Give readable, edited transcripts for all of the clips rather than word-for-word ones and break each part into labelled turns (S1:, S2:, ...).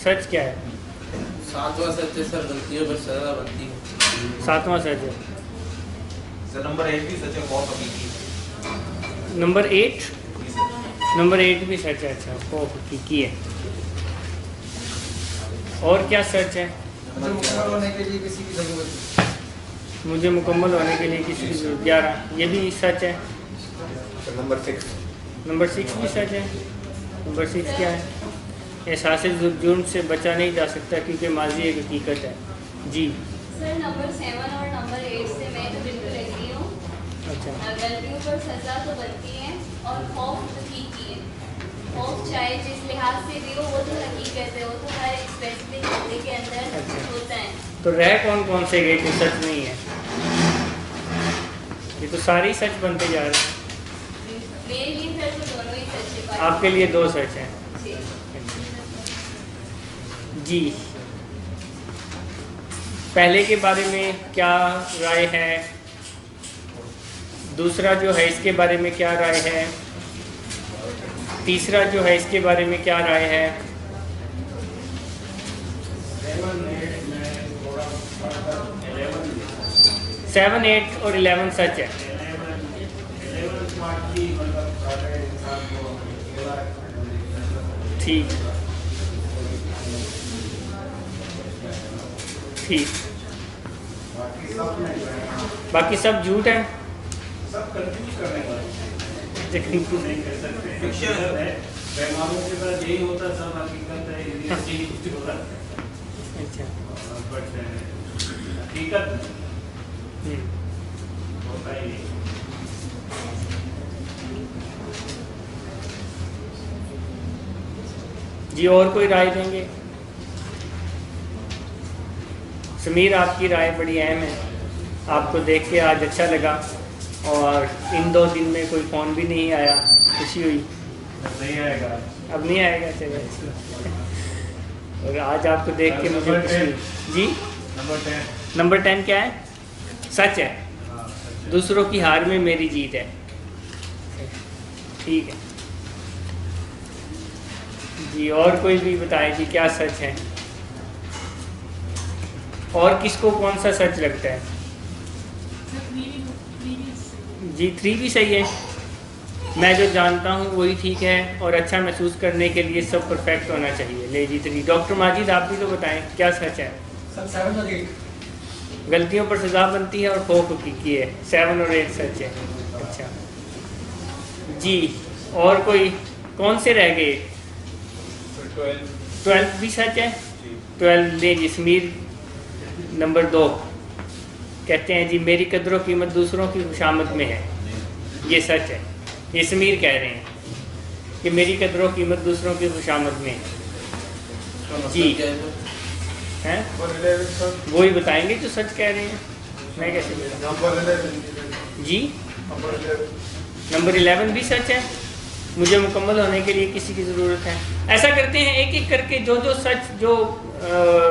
S1: سچ کیا ہے؟
S2: ساتواں سچ ہے سر، غلطیوں پر سزا بنتی ہے.
S1: ساتواں سچ ہے
S3: سر نمبر 8 بھی سچ ہے، خوف حقیقی.
S1: نمبر 8 نمبر 8 بھی سچ ہے. اچھا خوف حقیقی ہے. اور کیا سچ ہے؟
S4: مکمل ہونے کے لیے کسی کی ضرورت.
S1: مجھے مکمل ہونے کے لیے کسی کی ضرورت. 11 یہ بھی سچ ہے.
S3: نمبر 6
S1: نمبر 6 بھی سچ ہے. نمبر 6 کیا ہے؟ احساس جرم سے بچا نہیں جا سکتا کیونکہ ماضی ایک حقیقت ہے. جی
S5: سر نمبر 7 اور نمبر 8 سے میں تو بالکل ایگری ہوں.
S1: اچھا
S5: غلطیوں پر سزا تو بنتی ہے اور خوف حقیقی ہے. خوف چاہے جس لحاظ سے بھی ہو وہ تو حقیقت ہے، وہ تو ہر ایک اسپیسیفک بندے کے اندر ہوتا ہے.
S1: تو رہ کون سے گئے جو سچ نہیں ہے؟ یہ تو سارے ہی سچ بنتے جا رہے ہیں.
S5: میرے لیے سر تو دونوں ہی سچ ہے.
S1: آپ کے لیے 2 سچ ہیں.
S5: جی.
S1: جی پہلے کے بارے میں کیا رائے ہے؟ دوسرا جو ہے اس کے بارے میں کیا رائے ہے؟ تیسرا جو ہے اس کے بارے میں کیا رائے ہے؟ 7 8 اور 11 سچ ہے. ٹھیک ٹھیک. باقی سب جھوٹ ہیں.
S3: سب کنفیوز کرنے والے
S1: کنفیوز
S3: نہیں کر سکتے. فکشن ہے، پیغاموں کے ساتھ یہی ہوتا، سب حقیقت ہے، یہی کچھ ہوتا ہے.
S1: اچھا
S3: بٹ حقیقت ہوتا ہی نہیں.
S1: جی اور کوئی رائے دیں گے؟ سمیر آپ کی رائے بڑی اہم ہے. آپ کو دیکھ کے آج اچھا لگا اور ان 2 دن میں کوئی فون بھی نہیں آیا، خوشی ہوئی.
S3: نہیں آئے گا
S1: اب نہیں آئے گا. چلے اور آج آپ کو دیکھ کے مجھے خوشی ہوئی. جی نمبر 10 کیا ہے؟ سچ ہے. دوسروں کی ہار میں میری جیت ہے. ٹھیک ہے جی. اور کوئی بھی بتائے جی کیا سچ ہے؟ اور کس کو کون سا سچ لگتا ہے؟ جی 3 بھی صحیح ہے. میں جو جانتا ہوں وہی ٹھیک ہے اور اچھا محسوس کرنے کے لیے سب پرفیکٹ ہونا چاہیے. لے جی 3. ڈاکٹر ماجد آپ بھی تو بتائیں کیا سچ ہے؟
S4: سر 7 اور 8.
S1: غلطیوں پر سزا بنتی ہے اور خوف حقیقی ہے. 7 اور 8 سچ ہے. اچھا جی اور کوئی کون سے رہ گئے؟ 12 بھی سچ ہے. 12 لے جی. سمیر نمبر 2 کہتے ہیں جی میری قدر و قیمت دوسروں کی خوشامد میں ہے. یہ سچ ہے. یہ سمیر کہہ رہے ہیں کہ میری قدر و قیمت دوسروں کی خوشامد میں ہے. جی ہیں وہی بتائیں گے جو سچ کہہ رہے ہیں. میں کیسے جی نمبر 11 بھی سچ ہے. مجھے مکمل ہونے کے لیے کسی کی ضرورت ہے. ایسا کرتے ہیں ایک ایک کر کے جو سچ جو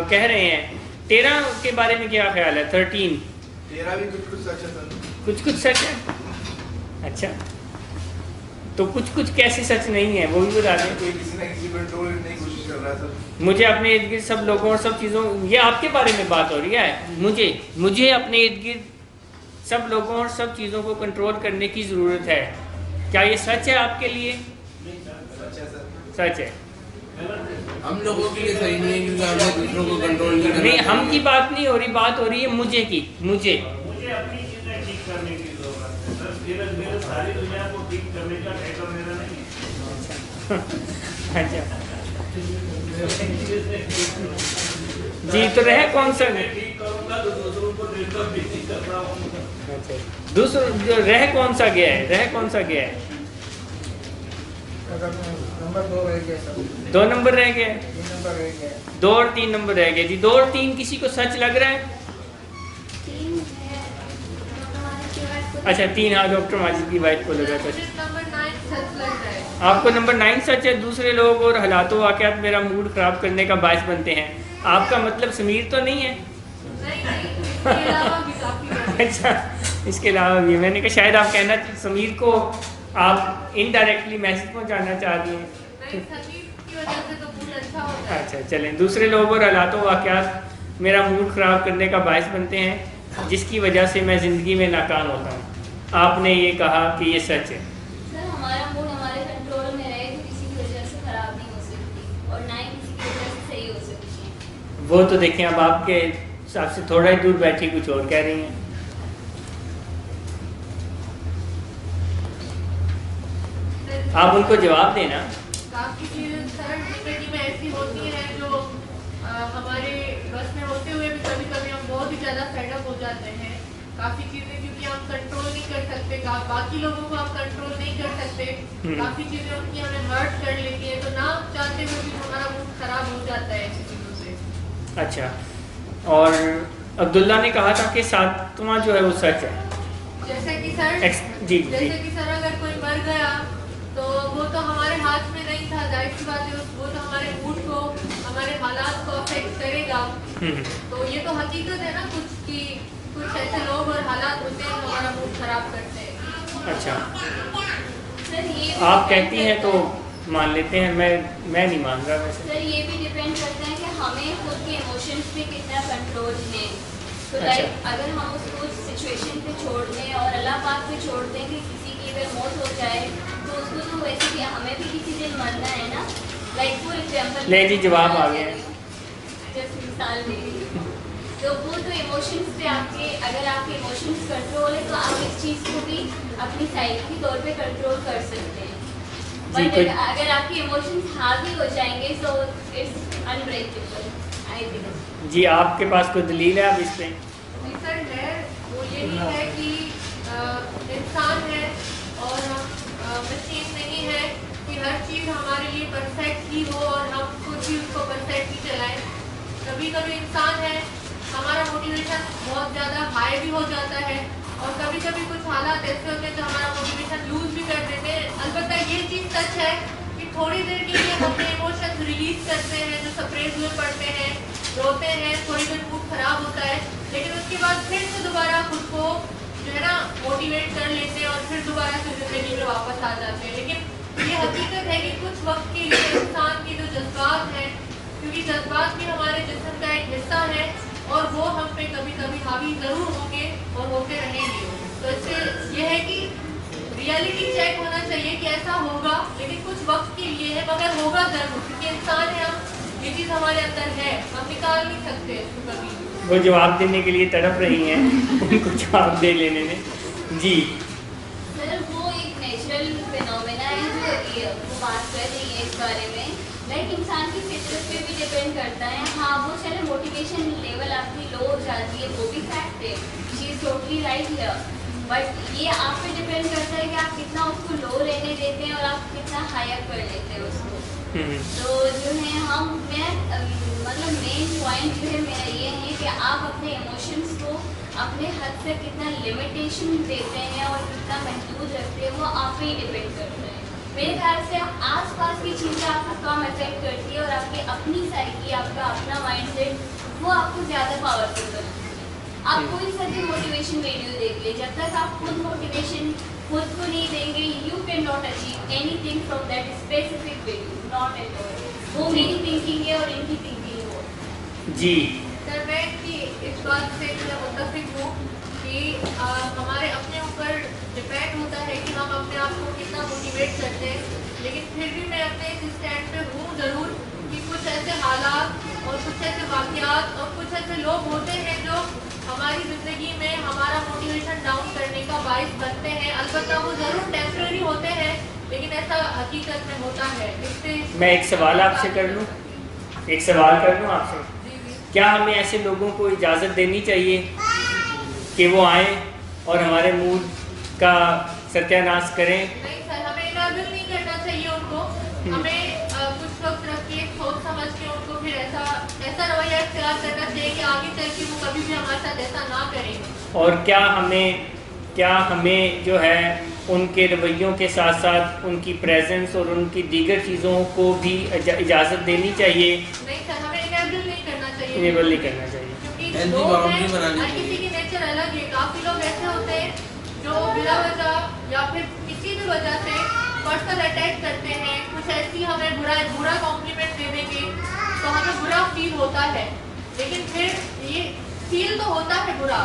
S1: کہہ رہے ہیں. 13 کے بارے میں کیا خیال ہے؟ 13
S4: بھی کچھ سچ ہے سر.
S1: کچھ سچ ہے. اچھا تو کچھ کیسے سچ نہیں ہے وہ بھی بتا دیں.
S4: کوئی کسی نہ کسی پر کنٹرول کرنے کی کوشش کر رہا ہے سر.
S1: مجھے اپنے ارد گرد سب لوگوں اور سب چیزوں، یہ آپ کے بارے میں بات ہو رہی ہے. مجھے اپنے ارد گرد سب لوگوں اور سب چیزوں کو کنٹرول کرنے کی ضرورت ہے. کیا یہ سچ ہے آپ کے لیے؟
S4: سچ ہے سر.
S1: سچ ہے.
S2: ہم لوگوں کے لیے صحیح نہیں ہے کیونکہ ہم نے دوسروں کو کنٹرول نہیں کرنا.
S1: نہیں ہم کی بات نہیں ہو رہی، بات ہو رہی ہے مجھے کی. مجھے
S3: اپنی چیزیں ٹھیک کرنے کی ضرورت ہے سر. میرے ساری دنیا کو ٹھیک کرنے کا ٹھیکہ میرا نہیں ہے.
S1: اچھا جی تو رہ کون سا
S3: ٹھیک کروں گا تو دوسروں کو ڈسٹرب بھی نہیں کر رہا ہوں.
S1: دوسرا جو رہ کون سا گیا ہے؟ رہ کون سا گیا ہے؟
S4: نمبر 2 رہ گیا سر.
S1: 2 نمبر رہ گئے.
S4: 3 نمبر رہ گیا.
S1: 2 اور 3 نمبر رہ گئے. جی 2 اور 3 کسی کو سچ لگ رہا ہے؟
S5: 3 ہے ہمارے کے بعد.
S1: اچھا 3 ہاں ڈاکٹر ماجد کی وائف کو لگا تھا.
S5: نمبر 9 سچ لگ رہا ہے.
S1: آپ کو نمبر 9 سچ ہے. دوسرے لوگ اور حالات و واقعات میرا موڈ خراب کرنے کا باعث بنتے ہیں. آپ کا مطلب سمیر تو نہیں ہے؟
S5: نہیں اس کے علاوہ بھی کافی.
S1: اچھا اس کے علاوہ بھی میں نے کہا شاید آپ کہنا سمیر کو آپ انڈائریکٹلی میسج پہنچانا چاہ رہی ہیں.
S5: نہیں سمیر کی وجہ سے تو پورا
S6: अच्छा होता है।
S1: अच्छा चलें, दूसरे लोग और हालात व वाक़यात मेरा मूड ख़राब करने का बायस बनते हैं, जिसकी वजह से मैं ज़िंदगी में नाकाम होता हूँ। आपने ये कहा कि ये सच है।
S5: सर हमारा मूड हमारे कंट्रोल में रहे तो किसी की वजह से ख़राब नहीं हो सकती और ना ही किसी की वजह से सही हो सकती है।
S1: वो तो देखें, अब आपके हिसाब से थोड़ा ही दूर बैठी कुछ और कह रही हैं। आप उनको जवाब देना।
S6: काफ़ी चीज़ें सर ज़िंदगी में ऐसी होती हैं जो हमारे बस में होते हुए भी कभी कभी हम बहुत ही ज़्यादा फेडअप हो जाते हैं। काफ़ी चीज़ें क्योंकि हम कंट्रोल नहीं कर सकते, बाकी लोगों को हम कंट्रोल नहीं कर सकते, काफ़ी चीज़ें उनकी हमें हर्ट कर लेती है, तो ना चाहते हुए भी हमारा मूड खराब हो जाता है ऐसी चीज़ों से।
S1: अच्छा, और अब्दुल्ला ने कहा था कि सातवां जो है वो सच है।
S6: जैसे कि सर
S1: जी
S6: जैसे कि सर अगर कोई मर गया तो वो तो हमारे हाथ में नहीं था, जाहिर सी बात है वो तो हमारे मूड को, हमारे हालात को अफेक्ट करेगा। तो ये तो हकीकत है ना कुछ कि कुछ ऐसे लोग और हालात होते हैं जो हमारा मूड खराब करते हैं।
S1: अच्छा,
S5: सर ये
S1: आप कहती हैं तो मान लेते हैं, मैं नहीं मान रहा वैसे।
S5: सर ये भी डिपेंड करता है कि हमें खुद के इमोशंस पे कितना कंट्रोल है। तो
S1: अच्छा।
S5: लाइक अगर हम उसको सिचुएशन पे छोड़ दें और अल्लाह पाक पे छोड़ दें कि किसी की अगर मौत हो जाए तो उसको तो वैसे भी हमें भी किसी दिन मरना है ना। लाइक फॉर एग्जाम्पल
S1: ले जी, जवाब आ गया।
S5: जैसे मिसाल ले लीजिए, तो वो तो इमोशंस पे आपके, अगर आपके इमोशंस कंट्रोल है तो आप इस चीज़ को भी अपनी साइड के तौर पे कंट्रोल कर सकते हैं।
S1: जी,
S5: बट
S1: कोई-
S5: अगर आपके इमोशंस हावी हो जाएंगे तो इट्स अनब्रेकेबल आई थिंक।
S1: जी, आपके पास कोई दलील है आप इस पे?
S6: जी सर है, वो यही है कि इंसान है और हम मशीन नहीं है कि हर चीज़ हमारे लिए परफेक्ट ही हो और हम खुद भी उसको परफेक्ट ही चलाएं। कभी कभी इंसान है हमारा मोटिवेशन बहुत ज़्यादा हाई भी हो जाता है और कभी कभी कुछ हालात ऐसे होते हैं जो हमारा मोटिवेशन लूज भी कर देते हैं। अलबत्ता ये चीज़ सच है कि थोड़ी देर के लिए हम अपने इमोशंस रिलीज करते हैं जो सप्रेस हुए पड़ते हैं, रोते हैं, थोड़ी देर मूड खराब होता है, लेकिन उसके बाद फिर से दोबारा खुद को जो है ना मोटिवेट कर लेते हैं और फिर दोबारा से ज़िंदगी में वापस आ जाते हैं। लेकिन ये हकीकत है कि कुछ वक्त के लिए इंसान के जो जज्बात हैं, क्योंकि जज्बात भी हमारे जिस्म का एक हिस्सा है और वो हम पे कभी कभी हावी ज़रूर होंगे और होते रहेंगे। तो इससे ये है कि रियलिटी चेक होना चाहिए कि ऐसा होगा, लेकिन कुछ वक्त के लिए है, मगर होगा ज़रूर, क्योंकि इंसान है हम, ये चीज़ हमारे अंदर है, हम निकाल नहीं सकते इसको कभी।
S1: वो जवाब देने के लिए तड़प रही हैं, उनको जवाब दे लेने में। जी,
S5: सर वो एक नेचुरल फिनोमेना है जो वो बात कर रही है इस बारे में। लाइक इंसान की फितरत पे भी डिपेंड करता है। हाँ, वो चले मोटिवेशन लेवल आपकी लो हो जाती है, वो भी फैक्ट है, she is totally right here. But ये आप पे डिपेंड करता है कि आप कितना उसको लो रहने देते हैं और आप कितना हाई अप कर लेते हैं उसको। तो जो है हम मतलब मेन पॉइंट जो है मेरा ये है कि आप अपने इमोशंस को अपने हद तक कितना लिमिटेशन देते हैं और कितना महदूद रखते हैं, वो आप पे ही डिपेंड करता है। मेरे ख्याल से आसपास की चीज़ें आपको कम अफेक्ट करती है और आपकी अपनी साइकी, आपका अपना माइंडसेट, वो आपको ज़्यादा पावरफुल करती है। आप कोई सा भी मोटिवेशन वीडियो देख ले, जब तक आप खुद मोटिवेशन खुद को नहीं देंगे, you can not achieve anything from that specific video, not at all. वो मेरी थिंकिंग है और इनकी थिंकिंग है।
S1: जी,
S6: सर मैं कि इस बात से मैं मुत्तफिक हूँ कि हमारे अपने ऊपर डिपेंड होता है कि हम अपने आप को कितना मोटिवेट करते हैं, लेकिन फिर भी मैं अपने इस स्टैंड पे हूँ ज़रूर कि कुछ ऐसे हालात और कुछ ऐसे वाक़यात और कुछ ऐसे लोग होते हैं जो हमारी ज़िंदगी में हमारा मोटिवेशन डाउन करने का बाइस बनते हैं। अलबत्ता वो ज़रूर टेम्परेरी होते हैं, लेकिन ऐसा हकीकत में होता है। इससे
S1: मैं एक सवाल आपसे कर लूँ, एक सवाल कर लूँ आपसे।
S6: जी जी
S1: क्या हमें ऐसे लोगों को इजाज़त देनी चाहिए कि वो आएँ और हमारे मूड का सत्यानाश करें?
S6: नहीं सर, हमें इनाजुल नहीं करना चाहिए उनको। हमें कुछ वक्त रख के सोच समझ के उनको फिर ऐसा रवैया इख्तियार करना चाहिए कि आगे चल के वो कभी भी हमारे साथ ऐसा ना करें।
S1: और क्या हमें जो है उनके रवैयों के साथ साथ उनकी प्रेजेंस और उनकी दीगर चीज़ों को भी इजाज़त देनी चाहिए?
S6: नहीं सर, हमें इनेबल नहीं करना चाहिए।
S1: इनेबल नहीं करना चाहिए,
S6: क्योंकि
S2: Healthy
S6: लोग
S2: boundary
S6: हैं,
S2: बनानी
S6: हर
S2: चाहिए।
S6: किसी की नेचर अलग है। काफ़ी लोग ऐसे होते हैं जो बिला वजह या फिर किसी भी वजह से पर्सनल अटैक करते हैं, कुछ ऐसी हमें बुरा कॉम्प्लीमेंट दे देंगे तो हमें बुरा फील होता है, लेकिन फिर ये फील तो होता है बुरा,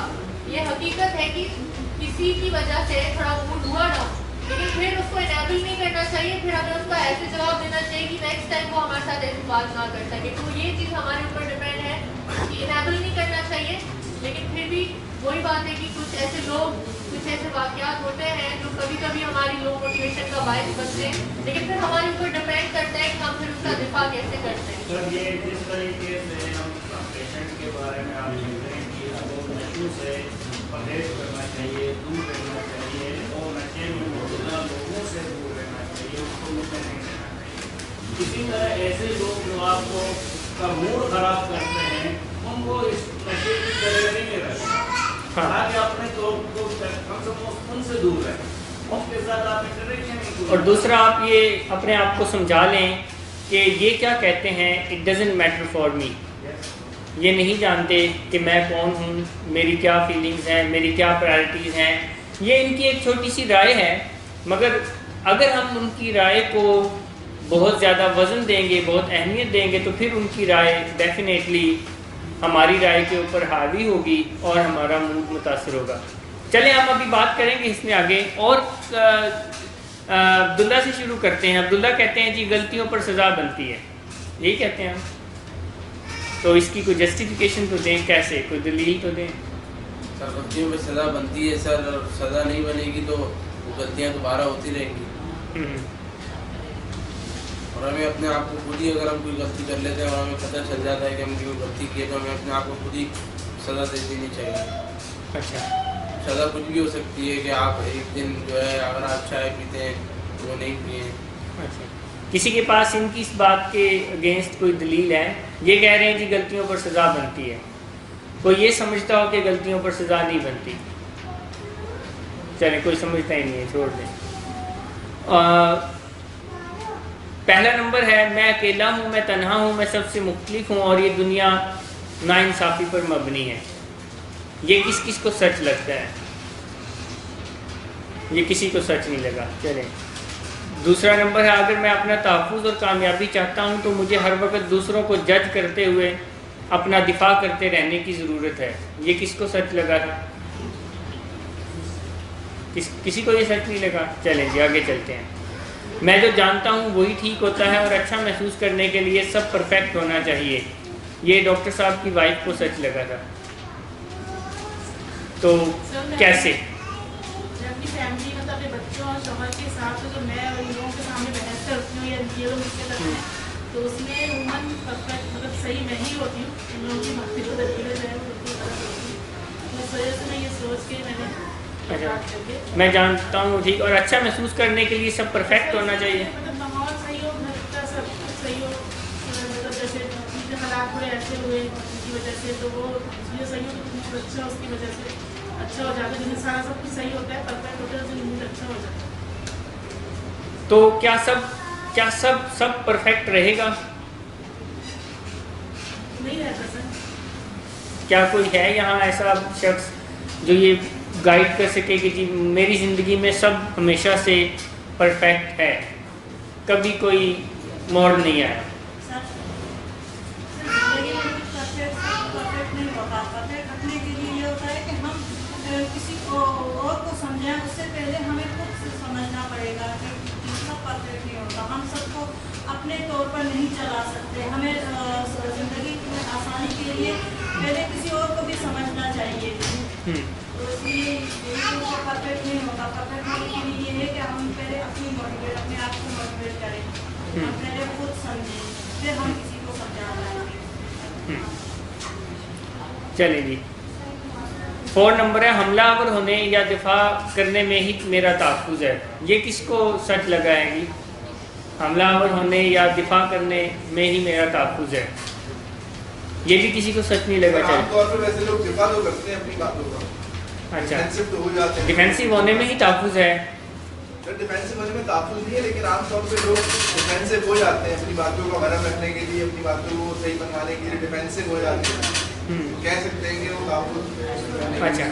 S6: ये हकीकत है कि किसी की वजह से थोड़ा मूड हुआ ना, लेकिन फिर उसको इनेबल नहीं करना चाहिए, फिर हमें उसका ऐसे जवाब देना चाहिए कि नेक्स्ट टाइम वो हमारे साथ ऐसी बात ना कर सके। तो ये चीज़ हमारे ऊपर डिपेंड है कि इनेबल नहीं करना चाहिए, लेकिन फिर भी वही बात है कि कुछ ऐसे लोग, कुछ ऐसे वाक़यात होते हैं जो कभी कभी हमारी लो मोटिवेशन का बायस बनते हैं, लेकिन फिर हमारे ऊपर डिपेंड करता है कि हम फिर उसका दिफा कैसे करते हैं।
S3: सर ये जिस तरीके से हम पेशेंट के बारे में आप बोल रहे हैं कि वो नशे से परहेज करना चाहिए, दूर रहना चाहिए और नशे में मौजूदा लोगों से दूर रहना चाहिए, उसको नशे नहीं करना चाहिए। इसी तरह ऐसे लोग जो आपको का मूड खराब करते हैं उनको इस नशे की तरह नहीं रखें, ताकि अपने तौर को कम से कम उनसे दूर रहें, उनके साथ आप इंटरेक्शन नहीं।
S1: और दूसरा आप ये अपने आप को समझा लें कि ये क्या कहते हैं, it doesn't matter for me, ये नहीं जानते कि मैं कौन हूँ, मेरी क्या फीलिंग्स हैं, मेरी क्या प्रायोरिटीज़ हैं। ये इनकी एक छोटी सी राय है, मगर अगर हम उनकी राय को बहुत ज़्यादा वज़न देंगे, बहुत अहमियत देंगे, तो फिर उनकी राय डेफिनेटली हमारी राय के ऊपर हावी होगी और हमारा मूड मुतासर होगा। चलें हम अभी बात करेंगे इसमें आगे। और अब्दुल्ला से शुरू करते हैं। अब्दुल्ला कहते हैं जी गलतियों पर सज़ा बनती है, यही कहते हैं हम, तो इसकी कोई जस्टिफिकेशन तो दें, कैसे कोई दलील तो दें।
S2: सर गलतियों पर सज़ा बनती है सर, और सज़ा नहीं बनेगी तो वो गलतियाँ दोबारा होती रहेंगी, और हमें अपने आप को खुद ही, अगर हम कोई गलती कर लेते हैं और हमें पता चल जाता है कि हमने कोई गलती की है, तो हमें अपने आप को खुद ही सज़ा दे देनी चाहिए।
S1: अच्छा,
S2: सज़ा कुछ भी हो सकती है कि आप एक दिन जो है अगर आप चाय पीते हैं तो वो नहीं पिए।
S1: अच्छा, किसी के पास इनकी इस बात के अगेंस्ट कोई दलील है? ये कह रहे हैं कि गलतियों पर सज़ा बनती है, कोई ये समझता हो कि गलतियों पर सज़ा नहीं बनती? चले, कोई समझता ही नहीं है, छोड़ दें। पहला नंबर है, मैं अकेला हूँ, मैं तन्हा हूँ, मैं सबसे मुख्तलिफ हूँ और ये दुनिया नाइंसाफ़ी पर मबनी है। ये किस किस को सच लगता है? ये किसी को सच नहीं लगा। चलें, दूसरा नंबर है, अगर मैं अपना तहफ़्फ़ुज़ और कामयाबी चाहता हूँ तो मुझे हर वक्त दूसरों को जज करते हुए अपना दिफा करते रहने की ज़रूरत है। ये किसको सच लगा था? किसी को ये सच नहीं लगा। चलें जी, आगे चलते हैं। मैं जो जानता हूँ वही ठीक होता है और अच्छा महसूस करने के लिए सब परफेक्ट होना चाहिए। ये डॉक्टर साहब की वाइफ को सच लगा था। तो कैसे?
S7: मैं अपनी फैमिली मतलब अपने बच्चों और शौहर के साथ जो मैं और इन लोगों के सामने बहस करती हूँ या ये लोग मुझसे करते हैं, तो उसमें वुमन परफेक्ट मतलब सही मैं ही होती हूँ। इन लोगों की भक्ति को तरीके जो है वो बिल्कुल गलत होती है। इस वजह से मैं ये सोच के मैंने बात करके,
S1: मैं जानता हूँ ठीक, और अच्छा महसूस करने के लिए सब परफेक्ट होना चाहिए।
S7: मतलब माहौल सही हो, घर का सब कुछ सही हो, मतलब जैसे उनके हालात थोड़े ऐसे हुए उनकी वजह से, तो वो चीज़ें सही हो तो अच्छा उसकी वजह से अच्छा हो जाता है। जिसमें सारा सब कुछ सही होता है, परफेक्ट होता है, उसमें मूड अच्छा हो जाता है।
S1: तो क्या सब परफेक्ट रहेगा?
S7: नहीं रहता सर।
S1: क्या कोई है यहाँ ऐसा शख्स जो ये गाइड कर सके कि जी मेरी ज़िंदगी में सब हमेशा से परफेक्ट है, कभी कोई मोड़ नहीं आया?
S8: परफेक्ट नहीं होता। परफेक्ट रखने के लिए ये होता है कि हम किसी को और को समझें, उससे पहले हमें खुद से समझना पड़ेगा कि सब परफेक्ट नहीं होता। हम सबको अपने तौर पर नहीं चला सकते। हमें ज़िंदगी में आसानी के लिए पहले किसी और को भी समझना चाहिए। तो इसलिए परफेक्ट नहीं होता। परफेक्ट होने के लिए ये है कि हम पहले अपने आप को मोटिवेट करें, हम पहले खुद समझें, फिर हम किसी को समझा पाएंगे।
S1: चलें जी, 4 नंबर है, हमलावर होने या दिफा करने में ही मेरा तहफ़्फ़ुज़ है। ये किसको सच लगा है जी? हमलावर होने या दिफा करने में ही मेरा तहफ़्फ़ुज़ है, ये भी किसी को सच नहीं लगा।
S9: आमतौर पर वैसे लोग दिफा तो करते हैं अपनी बातों का।
S1: अच्छा,
S9: डिफेंसिव तो हो जाते हैं।
S1: डिफेंसिव होने में ही तहफ़्फ़ुज़ है।
S9: तो डिफेंसिव होने में तहफ़्फ़ुज़ नहीं है, लेकिन आमतौर पे लोग डिफेंसिव हो जाते हैं अपनी बातों का भरम रखने के लिए, अपनी बातों को सही बनवाने के लिए डिफेंसिव हो जाते हैं। तो कह सकते हैं कि वो तहफ़्फ़ुज़।
S1: अच्छा,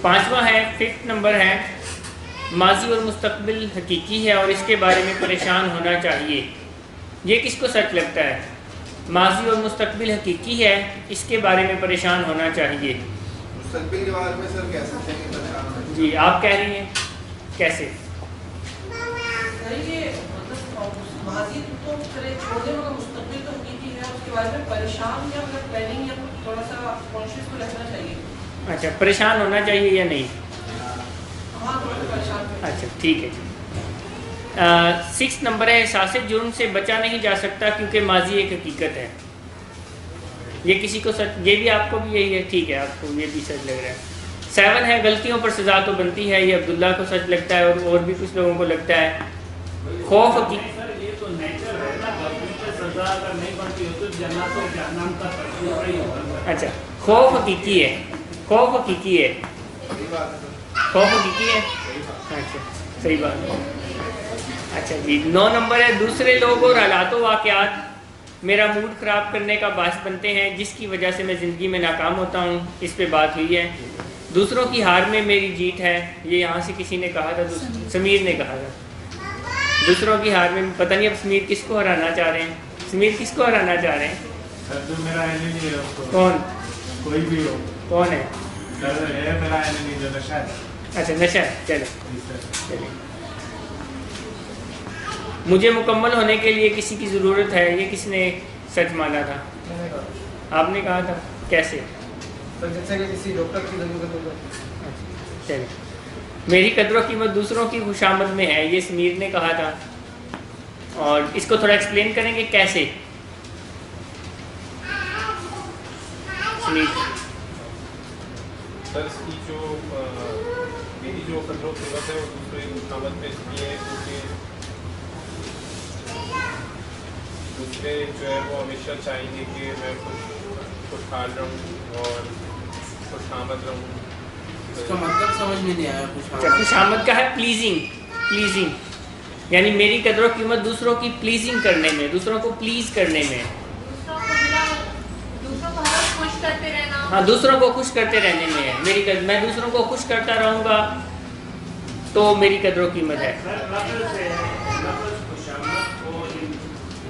S1: 5वां है, 5th नंबर है, ماضی اور مستقبل حقیقی ہے اور اس کے بارے میں پریشان ہونا چاہیے، یہ کس کو سچ لگتا ہے؟ ماضی اور مستقبل حقیقی ہے، اس کے بارے میں پریشان ہونا چاہیے۔
S9: مستقبل کے بارے میں سر کہہ سکتے ہیں کہ پریشان ہونا چاہیے؟
S1: جی آپ کہہ رہی ہیں کیسے؟
S10: یہ مطلب ماضی تو چلے چھوڑے مگر مستقبل تو حقیقی ہے، اس کے بارے میں پریشان یا مطلب پلاننگ یا تھوڑا سا کانشیس کو رہنا چاہیے۔
S1: اچھا پریشان ہونا چاہیے یا نہیں؟
S10: ہاں تھوڑا سا پریشان۔
S1: اچھا ٹھیک ہے جی۔ 6 نمبر ہے احساس جرم سے بچا نہیں جا سکتا کیونکہ ماضی ایک حقیقت ہے، یہ کسی کو سچ، یہ بھی آپ کو بھی یہی ہے؟ ٹھیک ہے آپ کو یہ بھی سچ لگ رہا ہے۔ 7 ہے غلطیوں پر سزا تو بنتی ہے، یہ عبداللہ کو سچ لگتا ہے اور بھی کچھ لوگوں کو لگتا ہے۔ خوف
S3: سر یہ تو نیچر ہے نا، غلطی پہ سزا اگر نہیں بنتی ہو تو جنت و جہنم کا تجربہ ہی ہوگا۔
S1: اچھا خوف حقیقی ہے، خوف حقیقی ہے، خوف حقیقی ہے، اچھا صحیح بات ہے۔ اچھا جی 9 نمبر ہے دوسرے لوگ اور حالات و واقعات میرا موڈ خراب کرنے کا باعث بنتے ہیں جس کی وجہ سے میں زندگی میں ناکام ہوتا ہوں، اس پہ بات ہوئی ہے۔ دوسروں کی ہار میں میری جیت ہے، یہ یہاں سے کسی نے کہا تھا، سمیر نے کہا تھا دوسروں کی ہار میں، پتہ نہیں اب سمیر کس کو ہرانا چاہ رہے ہیں؟ سمیر کس کو ہرانا چاہ رہے ہیں؟
S11: سر جو میرا انیمی ہے اس کو،
S1: کون؟
S11: کوئی بھی ہو،
S1: کون ہے؟
S11: سر ہے میرا انیمی جو نشہ ہے۔
S1: اچھا نشہ، چلو چلیے۔ مجھے مکمل ہونے کے لیے کسی کی ضرورت ہے، یہ کس نے سچ مانا تھا؟
S4: میں نے کہا
S1: آپ نے کہا تھا، کیسے؟
S4: سر جیسے کہ کسی ڈاکٹر کی ضرورت ہو تو
S1: چلیے۔ میری قدر و قیمت دوسروں کی خوشامد میں ہے، یہ سمیر نے کہا تھا، اور اس کو تھوڑا ایکسپلین کریں گے کیسے؟ سمیر
S12: سر اس کی جو میری جو قدر و قیمت ہے وہ دوسرے کی خوشامد میں اس لیے ہے کیونکہ دوسرے جو ہے وہ ہمیشہ چاہیں گے کہ میں خوشحال رہوں اور خوشامد رہوں۔
S2: اس کا مطلب سمجھ میں نہیں آیا۔
S1: خوشامد کا ہے پلیزنگ، پلیزنگ یعنی میری قدر و قیمت دوسروں کی پلیزنگ کرنے میں، دوسروں کو پلیز کرنے میں،
S6: دوسروں کو ہر خوش کرتے رہنا۔
S1: ہاں دوسروں کو خوش کرتے رہنے میں ہے میری قدر، میں دوسروں کو خوش کرتا رہوں گا تو میری قدر و قیمت ہے۔
S3: سر لفظ سے لفظ خوشامد کو ان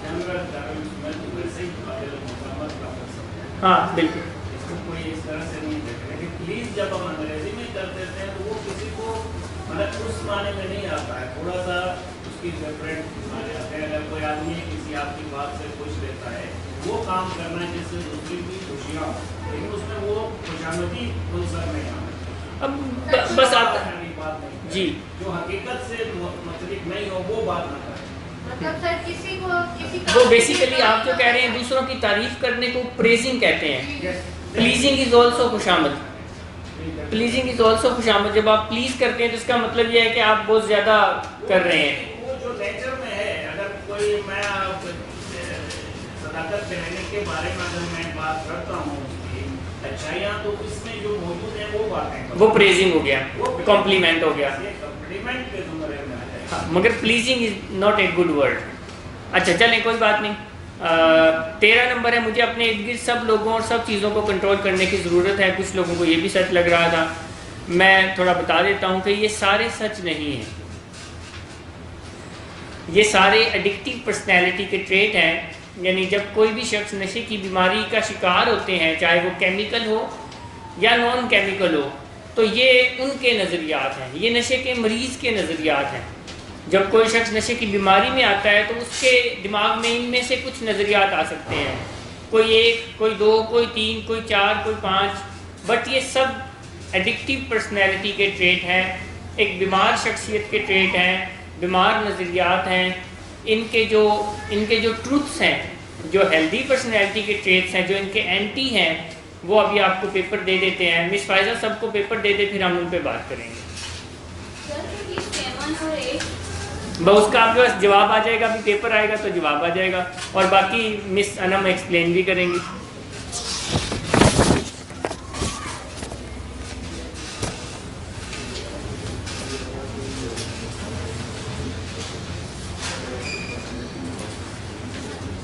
S3: جنرل ٹرمز میں تو ویسے ہی خوشامد کا لفظ ہے۔
S1: ہاں بالکل،
S3: اس کو کوئی اس طرح سے نہیں دیکھتے، لیکن پلیز جب ہم انگریزی میں کر دیتے ہیں تو وہ کسی کو مطلب اس معنی میں نہیں آتا ہے، تھوڑا سا اس کی ڈفرینٹ معنی آتے ہیں۔ اگر کوئی آدمی کسی آپ کی بات سے خوش رہتا ہے، وہ کام کرنا ہے جس سے دوسری کی خوشیاں ہوں، لیکن اس میں وہ خوشامدی عنصر نہیں آتا۔
S1: اب بس آپ
S3: بات نہیں
S1: جی
S3: جو حقیقت سے متعلق نہیں ہو وہ بات نہ کریں۔
S6: مطلب سر کسی کو کسی
S1: وہ بیسیکلی آپ جو کہہ رہے ہیں دوسروں کی تعریف کرنے کو پریزنگ کہتے ہیں۔ پلیزنگ از آلسو خوشامد، پلیزنگ از آلسو خوشامد۔ جب آپ پلیز کرتے ہیں تو اس کا مطلب یہ ہے کہ آپ بہت زیادہ کر رہے ہیں۔
S3: وہ جو نیچر میں ہے، اگر کوئی میں صداقت کے رہنے کے بارے میں اگر میں بات کرتا ہوں اس کی اچھائیاں تو اس میں جو موجود ہیں وہ باتیں
S1: وہ پریزنگ ہو گیا، کمپلیمنٹ ہو گیا،
S3: کمپلیمنٹ کے زمرے میں آ جائے۔
S1: ہاں مگر pleasing is not a good word. اچھا چلیں کوئی بات نہیں۔ 13 نمبر ہے مجھے اپنے ارد گرد سب لوگوں اور سب چیزوں کو کنٹرول کرنے کی ضرورت ہے، کچھ لوگوں کو یہ بھی سچ لگ رہا تھا، میں تھوڑا بتا دیتا ہوں کہ یہ سارے سچ نہیں ہیں، یہ سارے ایڈکٹیو پرسنالٹی کے ٹریٹ ہیں۔ یعنی جب کوئی بھی شخص نشے کی بیماری کا شکار ہوتے ہیں، چاہے وہ کیمیکل ہو یا نان کیمیکل ہو، تو یہ ان کے نظریات ہیں، یہ نشے کے مریض کے نظریات ہیں۔ جب کوئی شخص نشے کی بیماری میں آتا ہے تو اس کے دماغ میں ان میں سے کچھ نظریات آ سکتے ہیں، کوئی 1، کوئی 2، کوئی 3، کوئی 4، کوئی 5، بٹ یہ سب ایڈکٹیو پرسنالٹی کے ٹریٹ ہیں، ایک بیمار شخصیت کے ٹریٹ ہیں، بیمار نظریات ہیں۔ ان کے جو ٹروتھس ہیں، جو ہیلدی پرسنالٹی کے ٹریٹس ہیں، جو ان کے اینٹی ہیں، وہ ابھی آپ کو پیپر دے دیتے ہیں۔ مس فائزہ سب کو پیپر دے دے، پھر ہم ان پہ بات کریں گے۔ بس اس کا آپ کے پاس جواب آ جائے گا، ابھی پیپر آئے گا تو جواب آ جائے گا، اور باقی مس انم ایکسپلین بھی کریں گی۔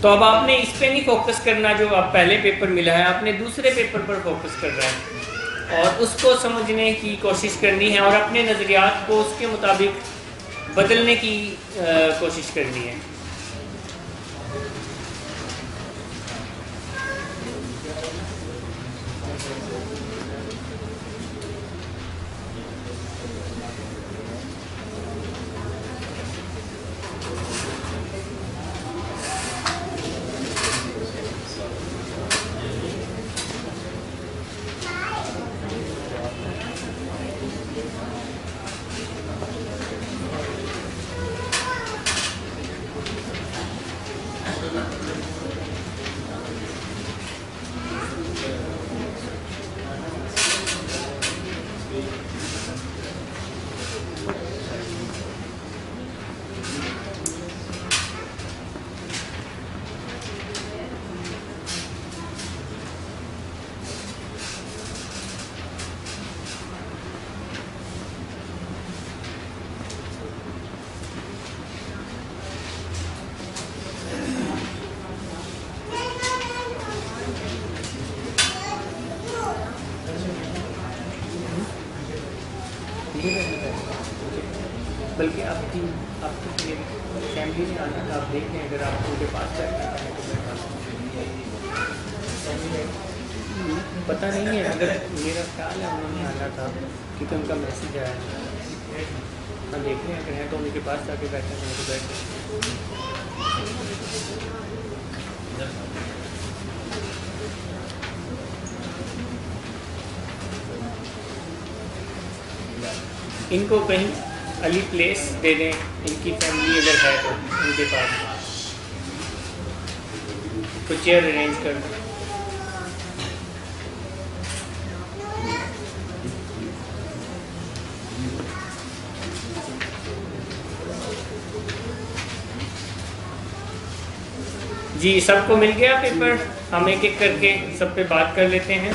S1: تو اب آپ نے اس پہ نہیں فوکس کرنا جو آپ پہلے پیپر ملا ہے، آپ نے دوسرے پیپر پر فوکس کرنا ہے۔ اور اس کو سمجھنے کی کوشش کرنی ہے اور اپنے نظریات کو اس کے مطابق بدلنے کی کوشش کرنی ہے. بلکہ آپ کی فیملی میں آنا تھا. آپ دیکھ لیں اگر آپ ان کے پاس بیٹھنا چاہیں تو پتہ نہیں ہے. اگر میرا خیال ہے انہوں نے آنا تھا کیونکہ ان کا میسیج آیا ہے. ہم دیکھ لیں اگر ہیں تو ان کے پاس جا کے بیٹھنا چاہیں تو بیٹھیں. ان کو کہیں علی پلیس دے دیں, ان کی فیملی اگر ہے تو ان کے پاس تو چیئر ارینج کر دیں. جی سب کو مل گیا پیپر؟ ہم ایک ایک کر کے سب پہ بات کر لیتے ہیں.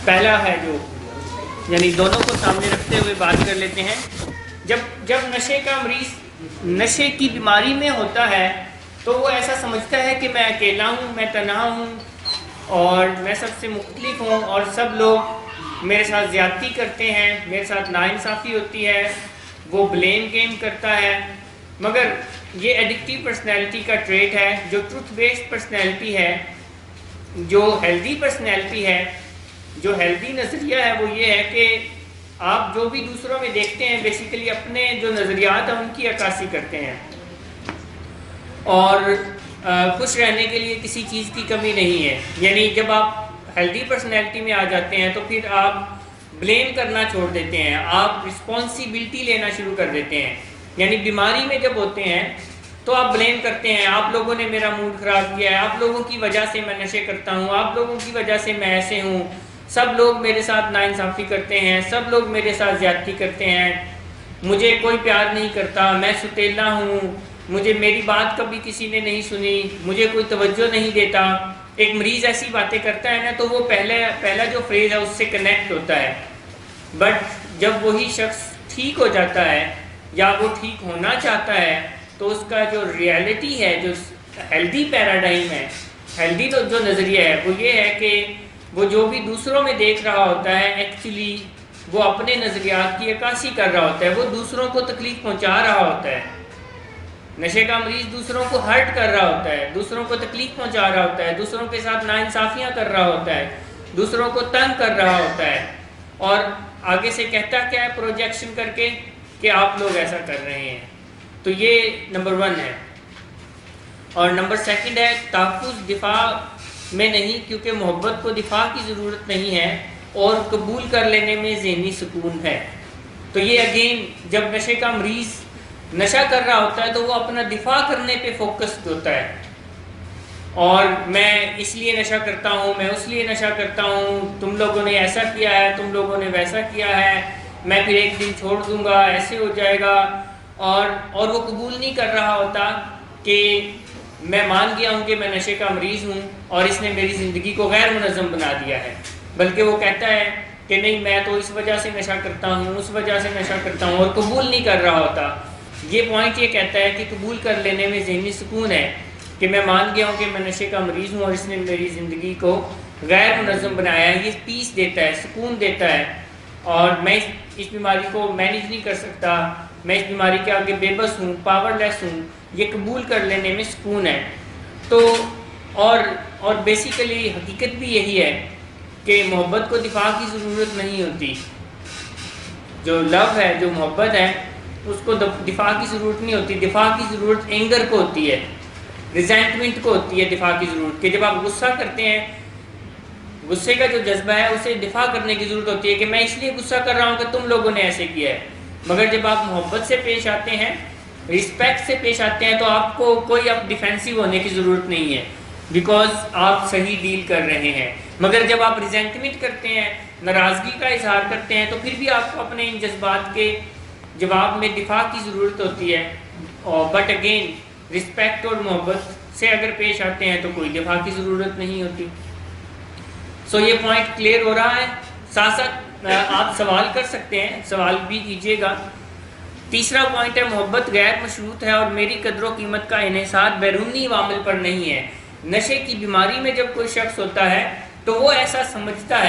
S1: پہلا ہے جو یعنی دونوں کو سامنے رکھتے ہوئے بات کر لیتے ہیں. جب نشے کا مریض نشے کی بیماری میں ہوتا ہے تو وہ ایسا سمجھتا ہے کہ میں اکیلا ہوں, میں تنہا ہوں اور میں سب سے مختلف ہوں اور سب لوگ میرے ساتھ زیادتی کرتے ہیں, میرے ساتھ ناانصافی ہوتی ہے, وہ بلیم گیم کرتا ہے. مگر یہ ایڈکٹیو پرسنالٹی کا ٹریٹ ہے. جو ٹروتھ بیسڈ پرسنالٹی ہے, جو ہیلدی پرسنالٹی ہے, جو ہیلدی نظریہ ہے وہ یہ ہے کہ آپ جو بھی دوسروں میں دیکھتے ہیں بیسیکلی اپنے جو نظریات ہیں ان کی عکاسی کرتے ہیں اور خوش رہنے کے لیے کسی چیز کی کمی نہیں ہے. یعنی جب آپ ہیلدی پرسنالٹی میں آ جاتے ہیں تو پھر آپ بلیم کرنا چھوڑ دیتے ہیں, آپ رسپانسیبلٹی لینا شروع کر دیتے ہیں. یعنی بیماری میں جب ہوتے ہیں تو آپ بلیم کرتے ہیں, آپ لوگوں نے میرا موڈ خراب کیا ہے, آپ لوگوں کی وجہ سے میں نشے کرتا ہوں, آپ لوگوں کی وجہ سے میں ایسے ہوں, سب لوگ میرے ساتھ ناانصافی کرتے ہیں, سب لوگ میرے ساتھ زیادتی کرتے ہیں, مجھے کوئی پیار نہیں کرتا, میں ستیلا ہوں, مجھے میری بات کبھی کسی نے نہیں سنی, مجھے کوئی توجہ نہیں دیتا. ایک مریض ایسی باتیں کرتا ہے نا تو وہ پہلا جو فریز ہے اس سے کنیکٹ ہوتا ہے. بٹ جب وہی شخص ٹھیک ہو جاتا ہے یا وہ ٹھیک ہونا چاہتا ہے تو اس کا جو ریالٹی ہے, جو ہیلدی پیراڈائم ہے, ہیلدی جو نظریہ ہے وہ یہ ہے کہ وہ جو بھی دوسروں میں دیکھ رہا ہوتا ہے ایکچولی وہ اپنے نظریات کی عکاسی کر رہا ہوتا ہے, وہ دوسروں کو تکلیف پہنچا رہا ہوتا ہے. نشے کا مریض دوسروں کو ہرٹ کر رہا ہوتا ہے, دوسروں کو تکلیف پہنچا رہا ہوتا ہے, دوسروں کے ساتھ ناانصافیاں کر رہا ہوتا ہے, دوسروں کو تنگ کر رہا ہوتا ہے اور آگے سے کہتا کیا ہے پروجیکشن کر کے کہ آپ لوگ ایسا کر رہے ہیں. تو یہ نمبر 1 ہے. اور نمبر 2 ہے تحفظ دفاع میں نہیں, کیونکہ محبت کو دفاع کی ضرورت نہیں ہے اور قبول کر لینے میں ذہنی سکون ہے. تو یہ اگین جب نشے کا مریض نشہ کر رہا ہوتا ہے تو وہ اپنا دفاع کرنے پہ فوکسڈ ہوتا ہے اور میں اس لیے نشہ کرتا ہوں, میں اس لیے نشہ کرتا ہوں, تم لوگوں نے ایسا کیا ہے, تم لوگوں نے ویسا کیا ہے, میں پھر ایک دن چھوڑ دوں گا, ایسے ہو جائے گا. اور وہ قبول نہیں کر رہا ہوتا کہ میں مان گیا ہوں کہ میں نشے کا مریض ہوں اور اس نے میری زندگی کو غیر منظم بنا دیا ہے, بلکہ وہ کہتا ہے کہ نہیں میں تو اس وجہ سے نشہ کرتا ہوں, اس وجہ سے نشہ کرتا ہوں, اور قبول نہیں کر رہا ہوتا. یہ پوائنٹ یہ کہتا ہے کہ قبول کر لینے میں ذہنی سکون ہے. کہ میں مان گیا ہوں کہ میں نشے کا مریض ہوں اور اس نے میری زندگی کو غیر منظم بنایا ہے. یہ پیس دیتا ہے, سکون دیتا ہے, اور میں اس بیماری کو مینیج نہیں کر سکتا, میں اس بیماری کے آگے بے بس ہوں, پاور لیس ہوں, یہ قبول کر لینے میں سکون ہے. تو اور بیسیکلی حقیقت بھی یہی ہے کہ محبت کو دفاع کی ضرورت نہیں ہوتی. جو لو ہے, جو محبت ہے, اس کو دفاع کی ضرورت نہیں ہوتی. دفاع کی ضرورت اینگر کو ہوتی ہے, ریزینٹمنٹ کو ہوتی ہے دفاع کی ضرورت. کہ جب آپ غصہ کرتے ہیں, غصے کا جو جذبہ ہے اسے دفاع کرنے کی ضرورت ہوتی ہے کہ میں اس لیے غصہ کر رہا ہوں کہ تم لوگوں نے ایسے کیا ہے. مگر جب آپ محبت سے پیش آتے ہیں, رسپیکٹ سے پیش آتے ہیں, تو آپ کو کوئی اب ڈیفینسو ہونے کی ضرورت نہیں ہے, بیکاز آپ صحیح ڈیل کر رہے ہیں. مگر جب آپ ریزینٹمنٹ کرتے ہیں, ناراضگی کا اظہار کرتے ہیں, تو پھر بھی آپ کو اپنے ان جذبات کے جواب میں دفاع کی ضرورت ہوتی ہے. بٹ اگین رسپیکٹ اور محبت سے اگر پیش آتے ہیں تو کوئی دفاع کی ضرورت نہیں ہوتی. سو یہ پوائنٹ کلیئر ہو رہا ہے. ساتھ ساتھ آپ سوال کر سکتے ہیں, سوال بھی کیجیے گا. تیسرا پوائنٹ ہے محبت غیر مشروط ہے اور میری قدر و قیمت کا انحصار بیرونی عوامل پر نہیں ہے. نشے کی بیماری میں جب کوئی شخص ہوتا ہے تو وہ ایسا سمجھتا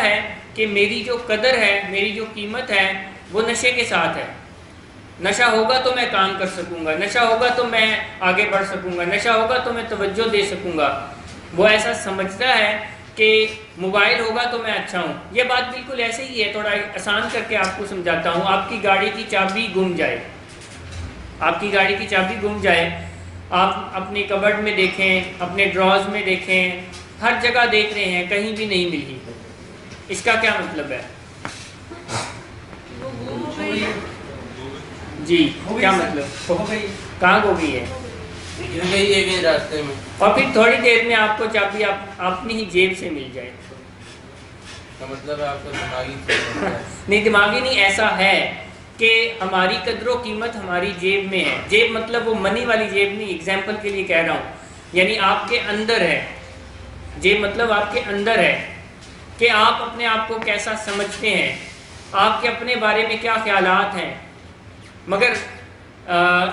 S1: ہے کہ میری جو قدر ہے, میری جو قیمت ہے, وہ نشے کے ساتھ ہے. نشہ ہوگا تو میں کام کر سکوں گا, نشہ ہوگا تو میں آگے بڑھ سکوں گا, نشہ ہوگا تو میں توجہ دے سکوں گا. وہ ایسا سمجھتا ہے کہ موبائل ہوگا تو میں اچھا ہوں. یہ بات بالکل ایسے ہی ہے, تھوڑا آسان کر کے آپ کو سمجھاتا ہوں. آپ کی گاڑی کی چابی گم جائے, آپ کی گاڑی کی چابی گم جائے, آپ اپنی کبڈ میں دیکھیں, اپنے ڈراز میں دیکھیں, ہر جگہ دیکھ رہے ہیں, کہیں بھی نہیں ملی. اس کا کیا مطلب ہے؟ جی کیا مطلب؟ کہاں گو گئی ہے؟
S2: راستے میں.
S1: اور پھر تھوڑی دیر میں آپ کو چابی اپنی ہی جیب سے مل جائے.
S2: مطلب ہے آپ کا دماغی
S1: نہیں, دماغی نہیں, ایسا ہے کہ ہماری قدر و قیمت ہماری جیب میں ہے. جیب مطلب وہ منی والی جیب نہیں, ایگزامپل کے لیے کہہ رہا ہوں, یعنی آپ کے اندر ہے. جیب مطلب آپ کے اندر ہے کہ آپ اپنے آپ کو کیسا سمجھتے ہیں, آپ کے اپنے بارے میں کیا خیالات ہیں. مگر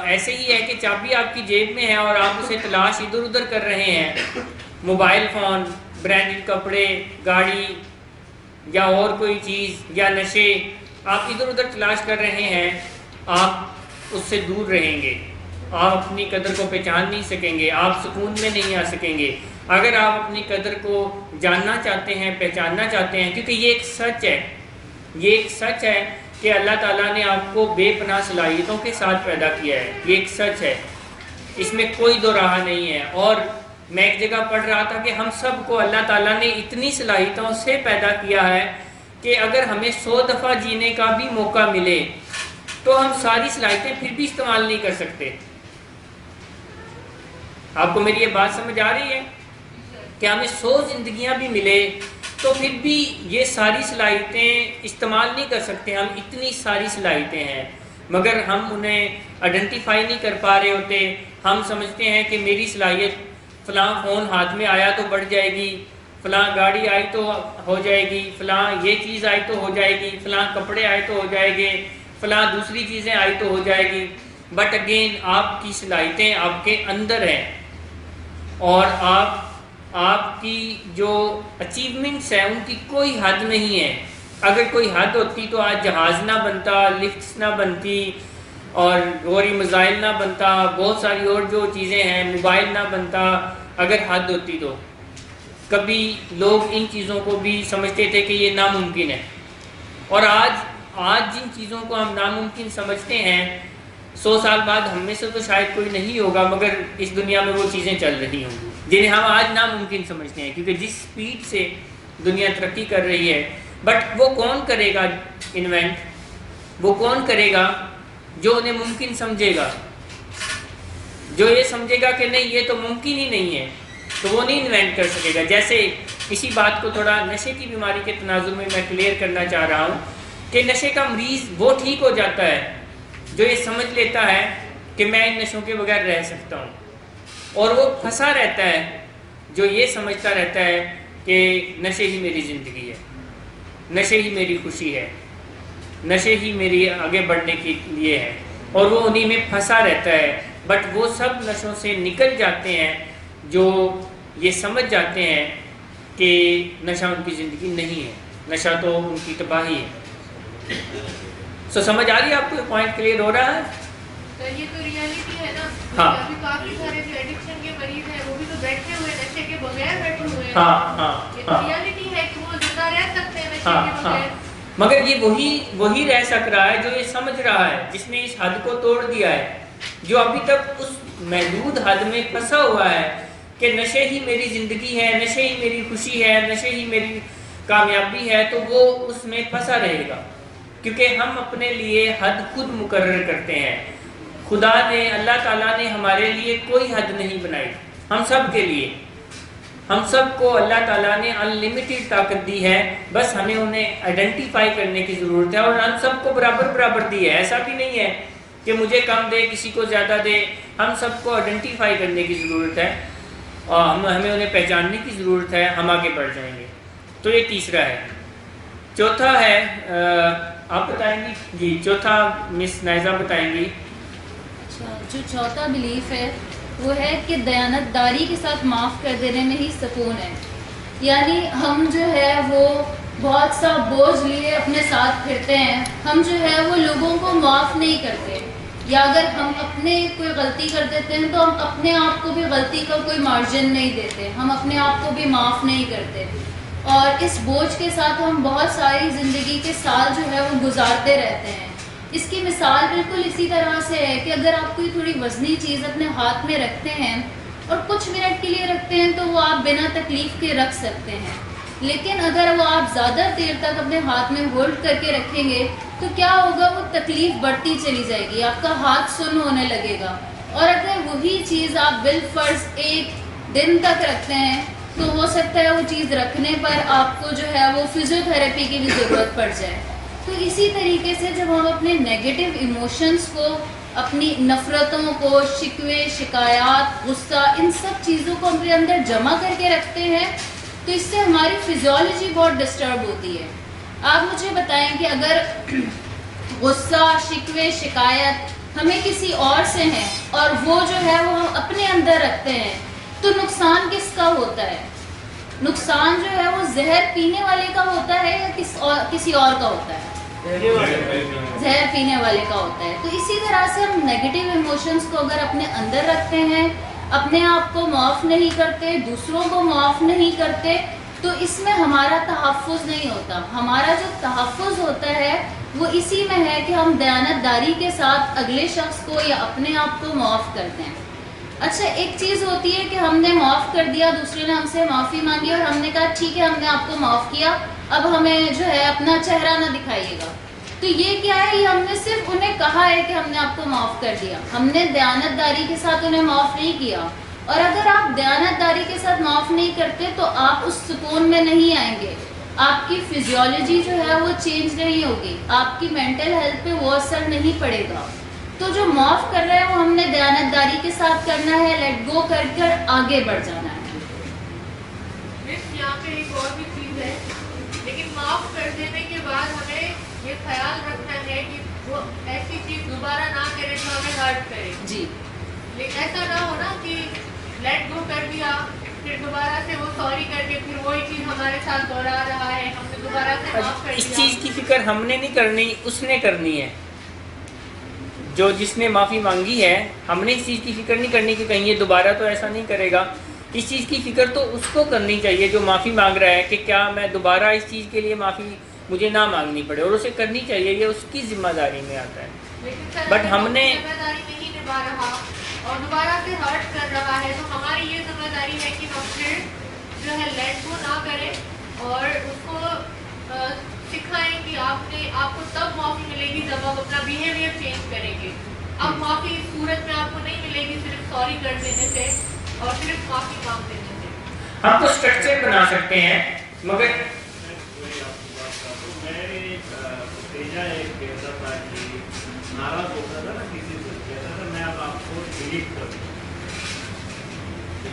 S1: ایسے ہی ہے کہ چابی آپ کی جیب میں ہے اور آپ اسے تلاش ادھر ادھر کر رہے ہیں. موبائل فون, برانڈڈ کپڑے, گاڑی یا اور کوئی چیز یا نشے, آپ ادھر ادھر تلاش کر رہے ہیں. آپ اس سے دور رہیں گے, آپ اپنی قدر کو پہچان نہیں سکیں گے, آپ سکون میں نہیں آ سکیں گے. اگر آپ اپنی قدر کو جاننا چاہتے ہیں, پہچاننا چاہتے ہیں, کیونکہ یہ ایک سچ ہے, یہ ایک سچ ہے کہ اللہ تعالیٰ نے آپ کو بے پناہ صلاحیتوں کے ساتھ پیدا کیا ہے. یہ ایک سچ ہے, اس میں کوئی دو راہ نہیں ہے. اور میں ایک جگہ پڑھ رہا تھا کہ ہم سب کو اللہ تعالیٰ نے اتنی صلاحیتوں سے پیدا کیا ہے کہ اگر ہمیں 100 دفعہ جینے کا بھی موقع ملے تو ہم ساری صلاحیتیں پھر بھی استعمال نہیں کر سکتے. آپ کو میری یہ بات سمجھ آ رہی ہے کہ ہمیں 100 زندگیاں بھی ملے تو پھر بھی یہ ساری صلاحیتیں استعمال نہیں کر سکتے. ہم اتنی ساری صلاحیتیں ہیں مگر ہم انہیں آئیڈینٹیفائی نہیں کر پا رہے ہوتے. ہم سمجھتے ہیں کہ میری صلاحیت فلاں فون ہاتھ میں آیا تو بڑھ جائے گی, فلاں گاڑی آئی تو ہو جائے گی, فلاں یہ چیز آئی تو ہو جائے گی, فلاں کپڑے آئے تو ہو جائے گے, فلاں دوسری چیزیں آئی تو ہو جائے گی. بٹ اگین آپ کی صلاحیتیں آپ کے اندر ہیں اور آپ کی جو اچیومنٹس ہیں ان کی کوئی حد نہیں ہے. اگر کوئی حد ہوتی تو آج جہاز نہ بنتا, لفٹس نہ بنتی اور غوری میزائل نہ بنتا, بہت ساری اور جو چیزیں ہیں, موبائل نہ بنتا. اگر حد ہوتی تو کبھی لوگ ان چیزوں کو بھی سمجھتے تھے کہ یہ ناممکن ہے. اور آج جن چیزوں کو ہم ناممکن سمجھتے ہیں 100 سال بعد ہم میں سے تو شاید کوئی نہیں ہوگا مگر اس دنیا میں وہ چیزیں چل رہی ہوں جنہیں ہم آج ناممکن سمجھتے ہیں, کیونکہ جس سپیڈ سے دنیا ترقی کر رہی ہے. بٹ وہ کون کرے گا انوینٹ, وہ کون کرے گا جو انہیں ممکن سمجھے گا, جو یہ سمجھے گا کہ نہیں یہ تو ممکن ہی نہیں ہے تو وہ نہیں انوینٹ کر سکے گا. جیسے اسی بات کو تھوڑا نشے کی بیماری کے تناظر میں کلیئر کرنا چاہ رہا ہوں کہ نشے کا مریض وہ ٹھیک ہو جاتا ہے جو یہ سمجھ لیتا ہے کہ میں ان نشوں کے بغیر رہ سکتا ہوں, اور وہ پھنسا رہتا ہے جو یہ سمجھتا رہتا ہے کہ نشے ہی میری زندگی ہے, نشے ہی میری خوشی ہے, نشے ہی میری آگے بڑھنے کے لیے ہے, اور وہ انہی میں پھنسا رہتا ہے. بٹ وہ سب نشوں سے نکل جاتے ہیں جو یہ سمجھ جاتے ہیں کہ نشہ ان کی زندگی نہیں ہے، نشہ تو ان کی تباہی ہے۔ سو سمجھ آ رہی ہے آپ کو؟ پوائنٹ کلیئر ہو رہا ہے؟
S6: تو یہ تو ریالٹی ہے نا،
S1: ہاں
S6: ابھی کافی سارے جو ایڈکشن کے مریض ہیں وہ بھی تو بیٹھے ہوئے نشے کے بغیر بیٹھے ہوئے ہیں۔
S1: ہاں
S6: یہ تو ریالٹی ہے کہ وہ زندہ رہ سکتے ہیں نشے کے بغیر،
S1: مگر یہ وہی رہ سک رہا ہے جو یہ سمجھ رہا ہے، جس نے اس حد کو توڑ دیا ہے، جو ابھی تک اس محدود حد میں پھنسا ہوا ہے کہ نشے ہی میری زندگی ہے، نشے ہی میری خوشی ہے، نشے ہی میری کامیابی ہے، تو وہ اس میں پھنسا رہے گا، کیونکہ ہم اپنے لیے حد خود مقرر کرتے ہیں۔ خدا نے، اللہ تعالیٰ نے ہمارے لیے کوئی حد نہیں بنائی، ہم سب کے لیے، ہم سب کو اللہ تعالیٰ نے انلمیٹڈ طاقت دی ہے، بس ہمیں انہیں آئیڈینٹیفائی کرنے کی ضرورت ہے، اور ہم سب کو برابر دی ہے۔ ایسا بھی نہیں ہے کہ مجھے کم دے کسی کو زیادہ دے، ہم سب کو آئیڈینٹیفائی کرنے کی ضرورت ہے، اور ہمیں انہیں پہچاننے کی ضرورت ہے، ہم آگے بڑھ جائیں گے۔ تو یہ تیسرا ہے۔ چوتھا ہے، آپ بتائیں گی؟ جی چوتھا مس نائزہ بتائیں گی۔
S13: اچھا، جو چوتھا بلیف ہے وہ ہے کہ دیانت داری کے ساتھ معاف کر دینے میں ہی سکون ہے، یعنی ہم جو ہے وہ بہت سا بوجھ لیے اپنے ساتھ پھرتے ہیں، ہم جو ہے وہ لوگوں کو معاف نہیں کرتے، یا اگر ہم اپنے کوئی غلطی کر دیتے ہیں تو ہم اپنے آپ کو بھی غلطی کا کوئی مارجن نہیں دیتے، ہم اپنے آپ کو بھی معاف نہیں کرتے، اور اس بوجھ کے ساتھ ہم بہت ساری زندگی کے سال جو ہے وہ گزارتے رہتے ہیں۔ اس کی مثال بالکل اسی طرح سے ہے کہ اگر آپ کوئی تھوڑی وزنی چیز اپنے ہاتھ میں رکھتے ہیں اور کچھ منٹ کے لیے رکھتے ہیں تو وہ آپ بنا تکلیف کے رکھ سکتے ہیں، لیکن اگر وہ آپ زیادہ دیر تک اپنے ہاتھ میں ہولڈ کر کے رکھیں گے تو کیا ہوگا، وہ تکلیف بڑھتی چلی جائے گی، آپ کا ہاتھ سن ہونے لگے گا، اور اگر وہی چیز آپ بالفرض ایک دن تک رکھتے ہیں تو ہو سکتا ہے وہ چیز رکھنے پر آپ کو جو ہے وہ فزیو تھراپی کی بھی ضرورت پڑ جائے۔ تو اسی طریقے سے جب ہم اپنے نیگیٹو ایموشنز کو، اپنی نفرتوں کو، شکوے، شکایات، غصہ، ان سب چیزوں کو اپنے اندر جمع کر کے رکھتے ہیں تو اس سے ہماری فزیولوجی بہت ڈسٹرب ہوتی ہے۔ آپ مجھے بتائیں کہ اگر غصہ، شکوے، شکایت ہمیں کسی اور سے ہیں اور وہ جو ہے وہ ہم اپنے اندر رکھتے ہیں تو نقصان کس کا ہوتا ہے؟ نقصان جو ہے وہ زہر پینے والے کا ہوتا ہے یا کسی اور کا ہوتا ہے؟ زہر پینے والے کا ہوتا ہے۔ تو اسی طرح سے ہم نیگیٹو ایموشنز کو اگر اپنے اندر رکھتے ہیں، اپنے آپ کو معاف نہیں کرتے، دوسروں کو معاف نہیں کرتے، تو اس میں ہمارا تحفظ نہیں ہوتا۔ ہمارا جو تحفظ ہوتا ہے وہ اسی میں ہے کہ ہم دیانت داری کے ساتھ اگلے شخص کو یا اپنے آپ کو معاف کرتے ہیں۔ اچھا، ایک چیز ہوتی ہے کہ ہم نے معاف کر دیا، دوسرے نے ہم سے معافی مانگی اور ہم نے کہا ٹھیک ہے ہم نے آپ کو معاف کیا، اب ہمیں جو ہے اپنا چہرہ نہ دکھائیے گا۔ تو یہ کیا ہے؟ یہ ہم نے صرف انہیں کہا ہے کہ ہم نے آپ کو معاف کر دیا، ہم نے دیانت داری کے ساتھ انہیں معاف نہیں کیا۔ اور اگر آپ دیانت داری کے ساتھ معاف نہیں کرتے تو آپ اس سکون میں نہیں آئیں گے، آپ کی فزیولوجی جو ہے وہ چینج نہیں ہوگی، آپ کی مینٹل ہیلتھ پہ وہ اثر نہیں پڑے گا۔ تو جو معاف کر رہے ہیں وہ ہم نے دیانت داری کے ساتھ کرنا ہے، لیٹ گو کر کر آگے بڑھ جانا ہے۔
S6: یہاں پہ ایک اور بھی چیز ہے، لیکن معاف کر دینے کے بعد ہمیں یہ خیال رکھنا ہے کہ وہ ایسی چیز دوبارہ نہ کرے جو ہمیں ہرٹ کرے۔
S13: جی،
S6: لیکن ایسا نہ ہونا کہ لیٹ گو کر دیا پھر دوبارہ سے وہ سوری کر کے پھر وہی چیز ہمارے ساتھ دوہرا رہا ہے، ہم نے دوبارہ سے معاف کر دیا۔
S1: اس چیز کی فکر ہم نے نہیں کرنی، اس نے کرنی ہے۔ جو جس نے معافی مانگی ہے، ہم نے اس چیز کی فکر نہیں کرنی کہ کہیں یہ دوبارہ تو ایسا نہیں کرے گا۔ اس چیز کی فکر تو اس کو کرنی چاہیے جو معافی مانگ رہا ہے کہ کیا میں دوبارہ اس چیز کے لیے معافی مجھے نہ مانگنی پڑے، اور اسے کرنی چاہیے، یہ اس کی ذمہ داری میں آتا ہے۔ بٹ ہم نے
S6: ذمہ داری نہیں نبھا رہا اور دوبارہ سے ہرٹ کر رہا ہے، تو ہماری یہ ذمہ داری ہے کہ ہم پھر جو ہے لیٹ گو نہ کریں اور اس کو سکھائیں کہ آپ کو تب معافی ملے گی جب آپ اپنا بیہیویئر چینج کریں گے۔ اب معافی اس صورت میں آپ کو نہیں ملے گی صرف سوری کر دینے سے اور صرف معافی مانگ دینے سے۔
S1: ہم تو اسٹرکچر بنا سکتے ہیں، مگر
S3: ایک کہتا تھا کہ ناراض ہوتا تھا نا کسی سے، کہتا تھا میں اب آپ کو ڈیلیٹ کر دوں،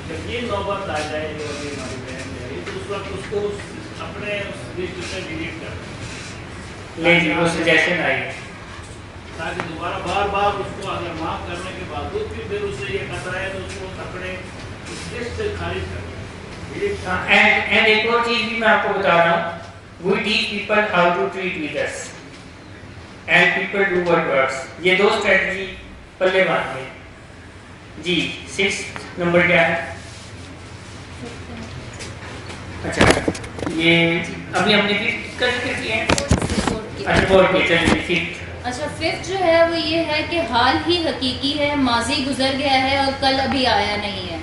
S3: جب یہ نوبت آ جائے جو ابھی ہماری بہن جائے تو اس وقت اس کو اپنے اس لسٹ سے ڈیلیٹ کر دیں۔
S1: لے جی وہ سجیشن آئی
S3: ताकि दोबारा बार बार उसको अगर माफ़ करने के बावजूद भी फिर उससे ये खतरा है तो उसको अपने उस लिस्ट से खारिज कर दें।
S1: एंड एक और चीज़ भी मैं आपको बता रहा हूँ, we teach people how to treat others and people do what works. ये दो स्ट्रेटजी पल्ले बांध में जी। 6 नंबर क्या है? अच्छा ये अभी हमने भी कर किया है। अच्छा बोर्ड के चलिए फिफ्थ।
S13: अच्छा फिफ्थ जो है वो ये है कि हाल ही हकीकी है, माजी गुजर गया है और कल अभी आया नहीं है।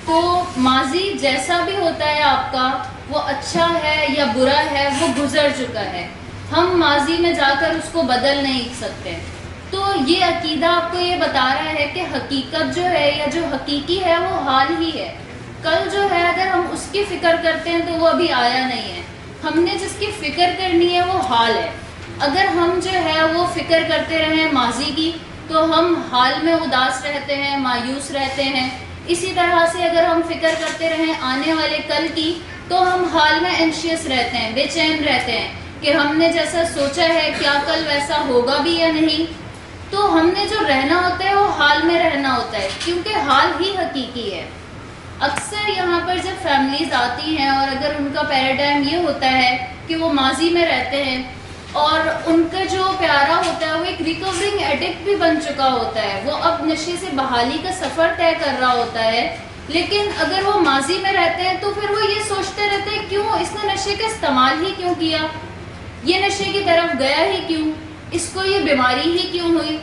S13: तो माजी जैसा भी होता है आपका, वो अच्छा है या बुरा है, वो गुजर चुका है। हम माजी में जाकर उसको बदल नहीं सकते। तो ये अकीदा आपको ये बता रहा है कि हकीकत जो है या जो हकीकी है वो हाल ही है। कल जो है अगर हम उसकी फ़िक्र करते हैं तो वो अभी आया नहीं है। हमने जिसकी फ़िक्र करनी है वो हाल है। अगर हम जो है वो फ़िक्र करते रहें माजी की तो हम हाल में उदास रहते हैं, मायूस रहते हैं। इसी तरह से अगर हम फ़िक्र करते रहें आने वाले कल की तो हम हाल में एंशियस रहते हैं, बेचैन रहते हैं कि हमने जैसा सोचा है क्या कल वैसा होगा भी या नहीं। तो हमने जो रहना होता है वो हाल में रहना होता है, क्योंकि हाल ही हकीकी है। अक्सर यहाँ पर जब फैमिलीज़ आती हैं और अगर उनका पैराडाइम ये होता है कि वो माजी में रहते हैं और उनका जो प्यारा होता है वो एक रिकवरिंग एडिक्ट भी बन चुका होता है, वो अब नशे से बहाली का सफ़र तय कर रहा होता है, लेकिन अगर वो माजी में रहते हैं तो फिर वो ये सोचते रहते हैं क्यों इसने नशे का इस्तेमाल ही क्यों किया, ये नशे की तरफ गया ही क्यों, इसको ये बीमारी ही क्यों हुई।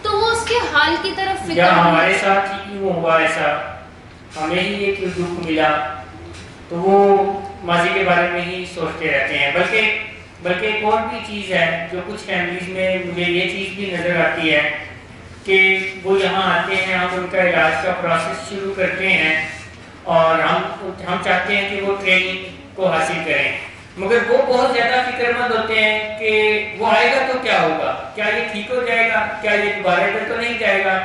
S13: तो वो उसके हाल की तरफ
S1: फिक्र, हमारे साथ ही क्यों हुआ ऐसा, हमें ही ये क्यों दुख मिला, तो वो माजी के बारे में ही सोचते रहते हैं। बल्कि एक और भी चीज़ है जो कुछ फैमिलीज़ में मुझे ये चीज़ भी नज़र आती है कि वो यहाँ आते हैं, हम उनका इलाज का प्रोसेस शुरू करते हैं और हम चाहते हैं कि वो ट्रेनिंग को हासिल करें, मगर वो बहुत ज़्यादा फिक्रमंद होते हैं कि वो आएगा तो क्या होगा, क्या ये ठीक हो जाएगा, क्या ये दोबारा पर तो नहीं जाएगा।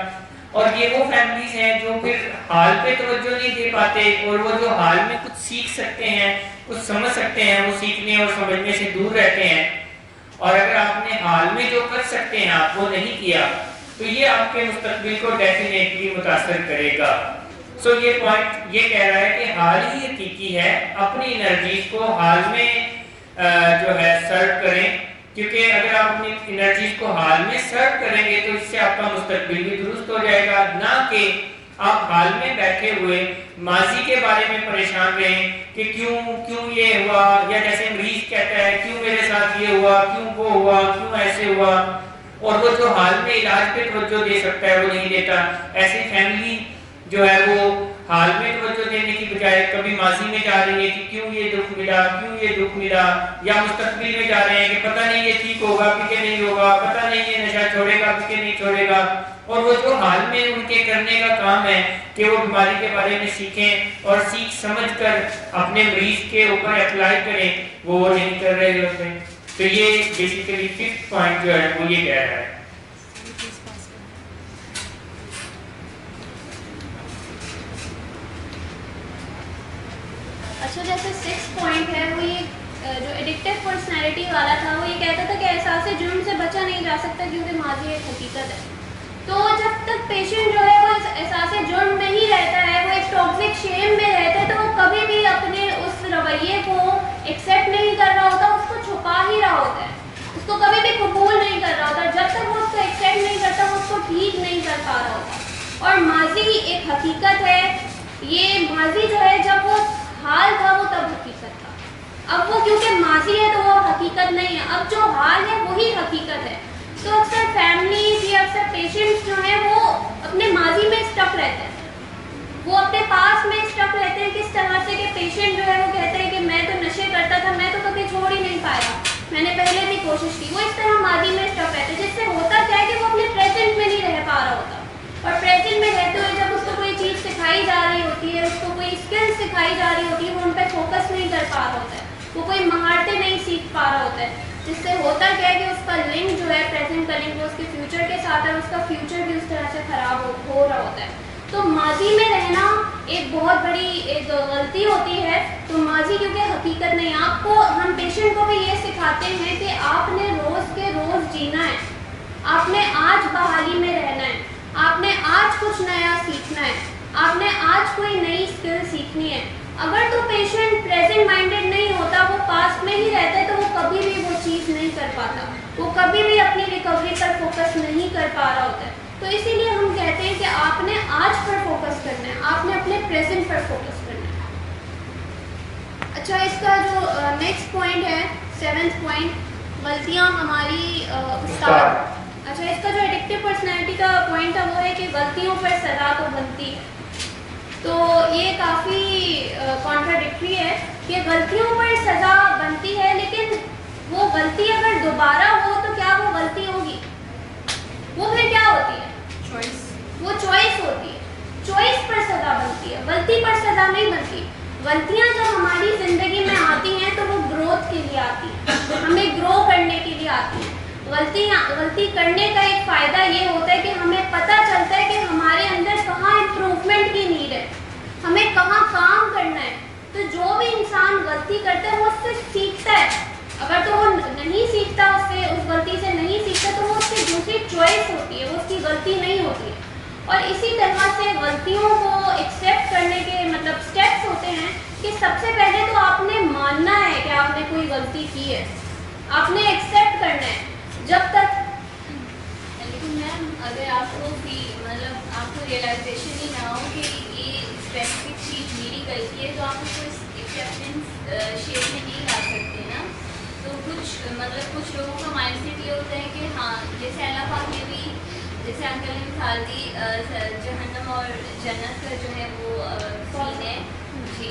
S1: और ये वो फैमिलीज हैं जो फिर हाल पे तवज्जो नहीं दे पाते और वो जो हाल में कुछ सीख सकते हैं, कुछ समझ सकते हैं, वो सीखने और समझने से दूर रहते हैं। और अगर आपने हाल में जो कर सकते हैं आप वो नहीं किया तो ये आपके मुस्तकबिल को डेफिनेटली मुतासर करेगा। सो ये पॉइंट ये कह रहा है कि हाल ही हकीकी है, अपनी एनर्जीज को हाल में जो है सर्व करें, क्योंकि अगर आप अपनी एनर्जीज को हाल में सर्व करेंगे तो इससे आपका मुस्तकबिल भी दुरुस्त हो जाएगा, ना कि आप हाल में बैठे हुए माजी के बारे में परेशान रहें कि क्यों ये हुआ, या जैसे मरीज कहता है क्यों मेरे साथ ये हुआ, क्यों वो हुआ, क्यों ऐसे हुआ, और वो जो हाल में इलाज पे तवज्जो दे सकता है वो नहीं देता। ऐसी फैमिली जो है वो हाल में तवज्जो देने की बजाय कभी माजी में जा रही है कि क्यों ये दुख मिला, क्यों ये दुख मिला, या मुस्तकबिल में जा रहे हैं कि पता नहीं ये ठीक होगा कि नहीं होगा, पता नहीं ये नशा छोड़ेगा कि नहीं छोड़ेगा। और वो जो हाल में उनके करने का काम है कि वो बीमारी के बारे में सीखें और सीख समझ कर अपने मरीज के ऊपर अप्लाई करें, वो नहीं कर रहे होते। तो ये बेसिकली फिफ्थ पॉइंट जो है वो ये कह रहा है।
S5: अच्छा जैसे 6 पॉइंट है वो ये जो एडिक्टिव पर्सनैलिटी वाला था वो ये कहता था कि एहसास जुर्म से बचा नहीं जा सकता क्योंकि माजी एक हकीकत है। तो जब तक पेशेंट जो है वो एहसास जुर्म में ही रहता है, वो एक टॉक्सिक शेम में रहता है, तो वो कभी भी अपने उस रवैये को एक्सेप्ट नहीं कर रहा होता, उसको छुपा ही रहा होता है, उसको कभी भी कबूल नहीं कर रहा होता। जब तक वो उसको एक्सेप्ट नहीं करता वो उसको ठीक नहीं कर पा रहा होता। और माजी एक हकीकत है, ये माजी जो है जब वो हाल था वो तब हकीकत था, अब वो क्योंकि माजी है तो वो हकीकत नहीं है, अब जो हाल है वही हकीकत है। तो अक्सर फैमिलीज या अक्सर पेशेंट्स जो हैं वो अपने माजी में स्टक रहते हैं, वो अपने पास में स्टक रहते हैं। किस तरह से कि पेशेंट जो है वो कहते हैं कि मैं तो नशे करता था, मैं तो कभी छोड़ ही नहीं पाया, मैंने पहले भी कोशिश की। वो इस तरह माजी में स्टक रहते हैं, जिससे होता क्या है कि वो अपने प्रेजेंट में नहीं रह पा रहा होता। और प्रेजेंट में रहते हुए जब उसको कोई चीज़ सिखाई जा रही होती है, उसको कोई स्किल सिखाई जा रही होती है, वो उन पर फोकस नहीं कर पा रहा होता है, वो कोई महारतें नहीं सीख पा रहा होता है, जिससे होता क्या है कि उसका लिंक जो है प्रेजेंट का लिंक वो उसके फ्यूचर के साथ है, उसका फ्यूचर भी उस तरह से ख़राब हो रहा होता है। तो माजी में रहना एक बहुत बड़ी एक गलती होती है। तो माजी क्योंकि हकीकत नहीं, आपको हम पेशेंट को भी ये सिखाते हैं कि आपने रोज़ के रोज़ जीना है,
S6: आपने आज बहाली में रहना है, आपने आज कुछ नया सीखना है, आपने आज कोई नई स्किल सीखनी है। अगर तो पेशेंट प्रेजेंट माइंडेड नहीं होता, वो पास्ट में ही रहता है, तो वो कभी भी वो चीज़ नहीं कर पाता, वो कभी भी अपनी रिकवरी पर फोकस नहीं कर पा रहा होता है। तो इसीलिए हम कहते हैं कि आपने आज पर फोकस करना है, आपने अपने प्रेजेंट पर फोकस करना है। अच्छा, इसका जो नेक्स्ट पॉइंट है, 7th पॉइंट, गलतियाँ हमारी उस्ताद। अच्छा, इसका जो एडिक्टिव पर्सनैलिटी का पॉइंट है वो है कि गलतियों पर सजा तो बनती है। तो ये काफ़ी कॉन्ट्राडिक्टरी है कि गलतियों पर सज़ा बनती है, लेकिन वो गलती अगर दोबारा हो तो क्या वो गलती होगी? वो फिर क्या होती है? चॉइस। वो चॉइस होती है, चॉइस पर सज़ा बनती है, गलती पर सज़ा नहीं बनती। गलतियाँ जब हमारी ज़िंदगी में आती हैं तो वो ग्रोथ के लिए आती हैं, हमें ग्रो करने के लिए आती हैं। गलती करने का एक फ़ायदा ये होता है कि हमें पता चलता है कि हमारे अंदर कहाँ इम्प्रूवमेंट की नीड है, हमें कहाँ काम करना है। तो जो भी इंसान गलती करता है वो उससे सीखता है। अगर तो वो नहीं सीखता, उससे उस गलती से नहीं सीखता, तो वो उसकी दूसरी चॉइस होती है, वो उसकी गलती नहीं होती है। और इसी तरह से गलतियों को एक्सेप्ट करने के मतलब स्टेप्स होते हैं कि सबसे पहले तो आपने मानना है कि आपने कोई गलती की है, आपने एक्सेप्ट करना है। जब तक
S5: लेकिन मैम अगर आपको भी मतलब आपको रियलाइजेशन ही ना हो कि ये स्पेसिफिक चीज़ मेरी गलती है, तो आप उसको एक्सेप्टेंस शेप में नहीं ला सकते ना। तो कुछ लोगों का माइंडसेट ये होता है कि हाँ, जैसे अल्लाह पाक ने भी, जैसे अंकल ने मिसाल दी जहन्नम और जन्नत का जो है वो सीन है जी,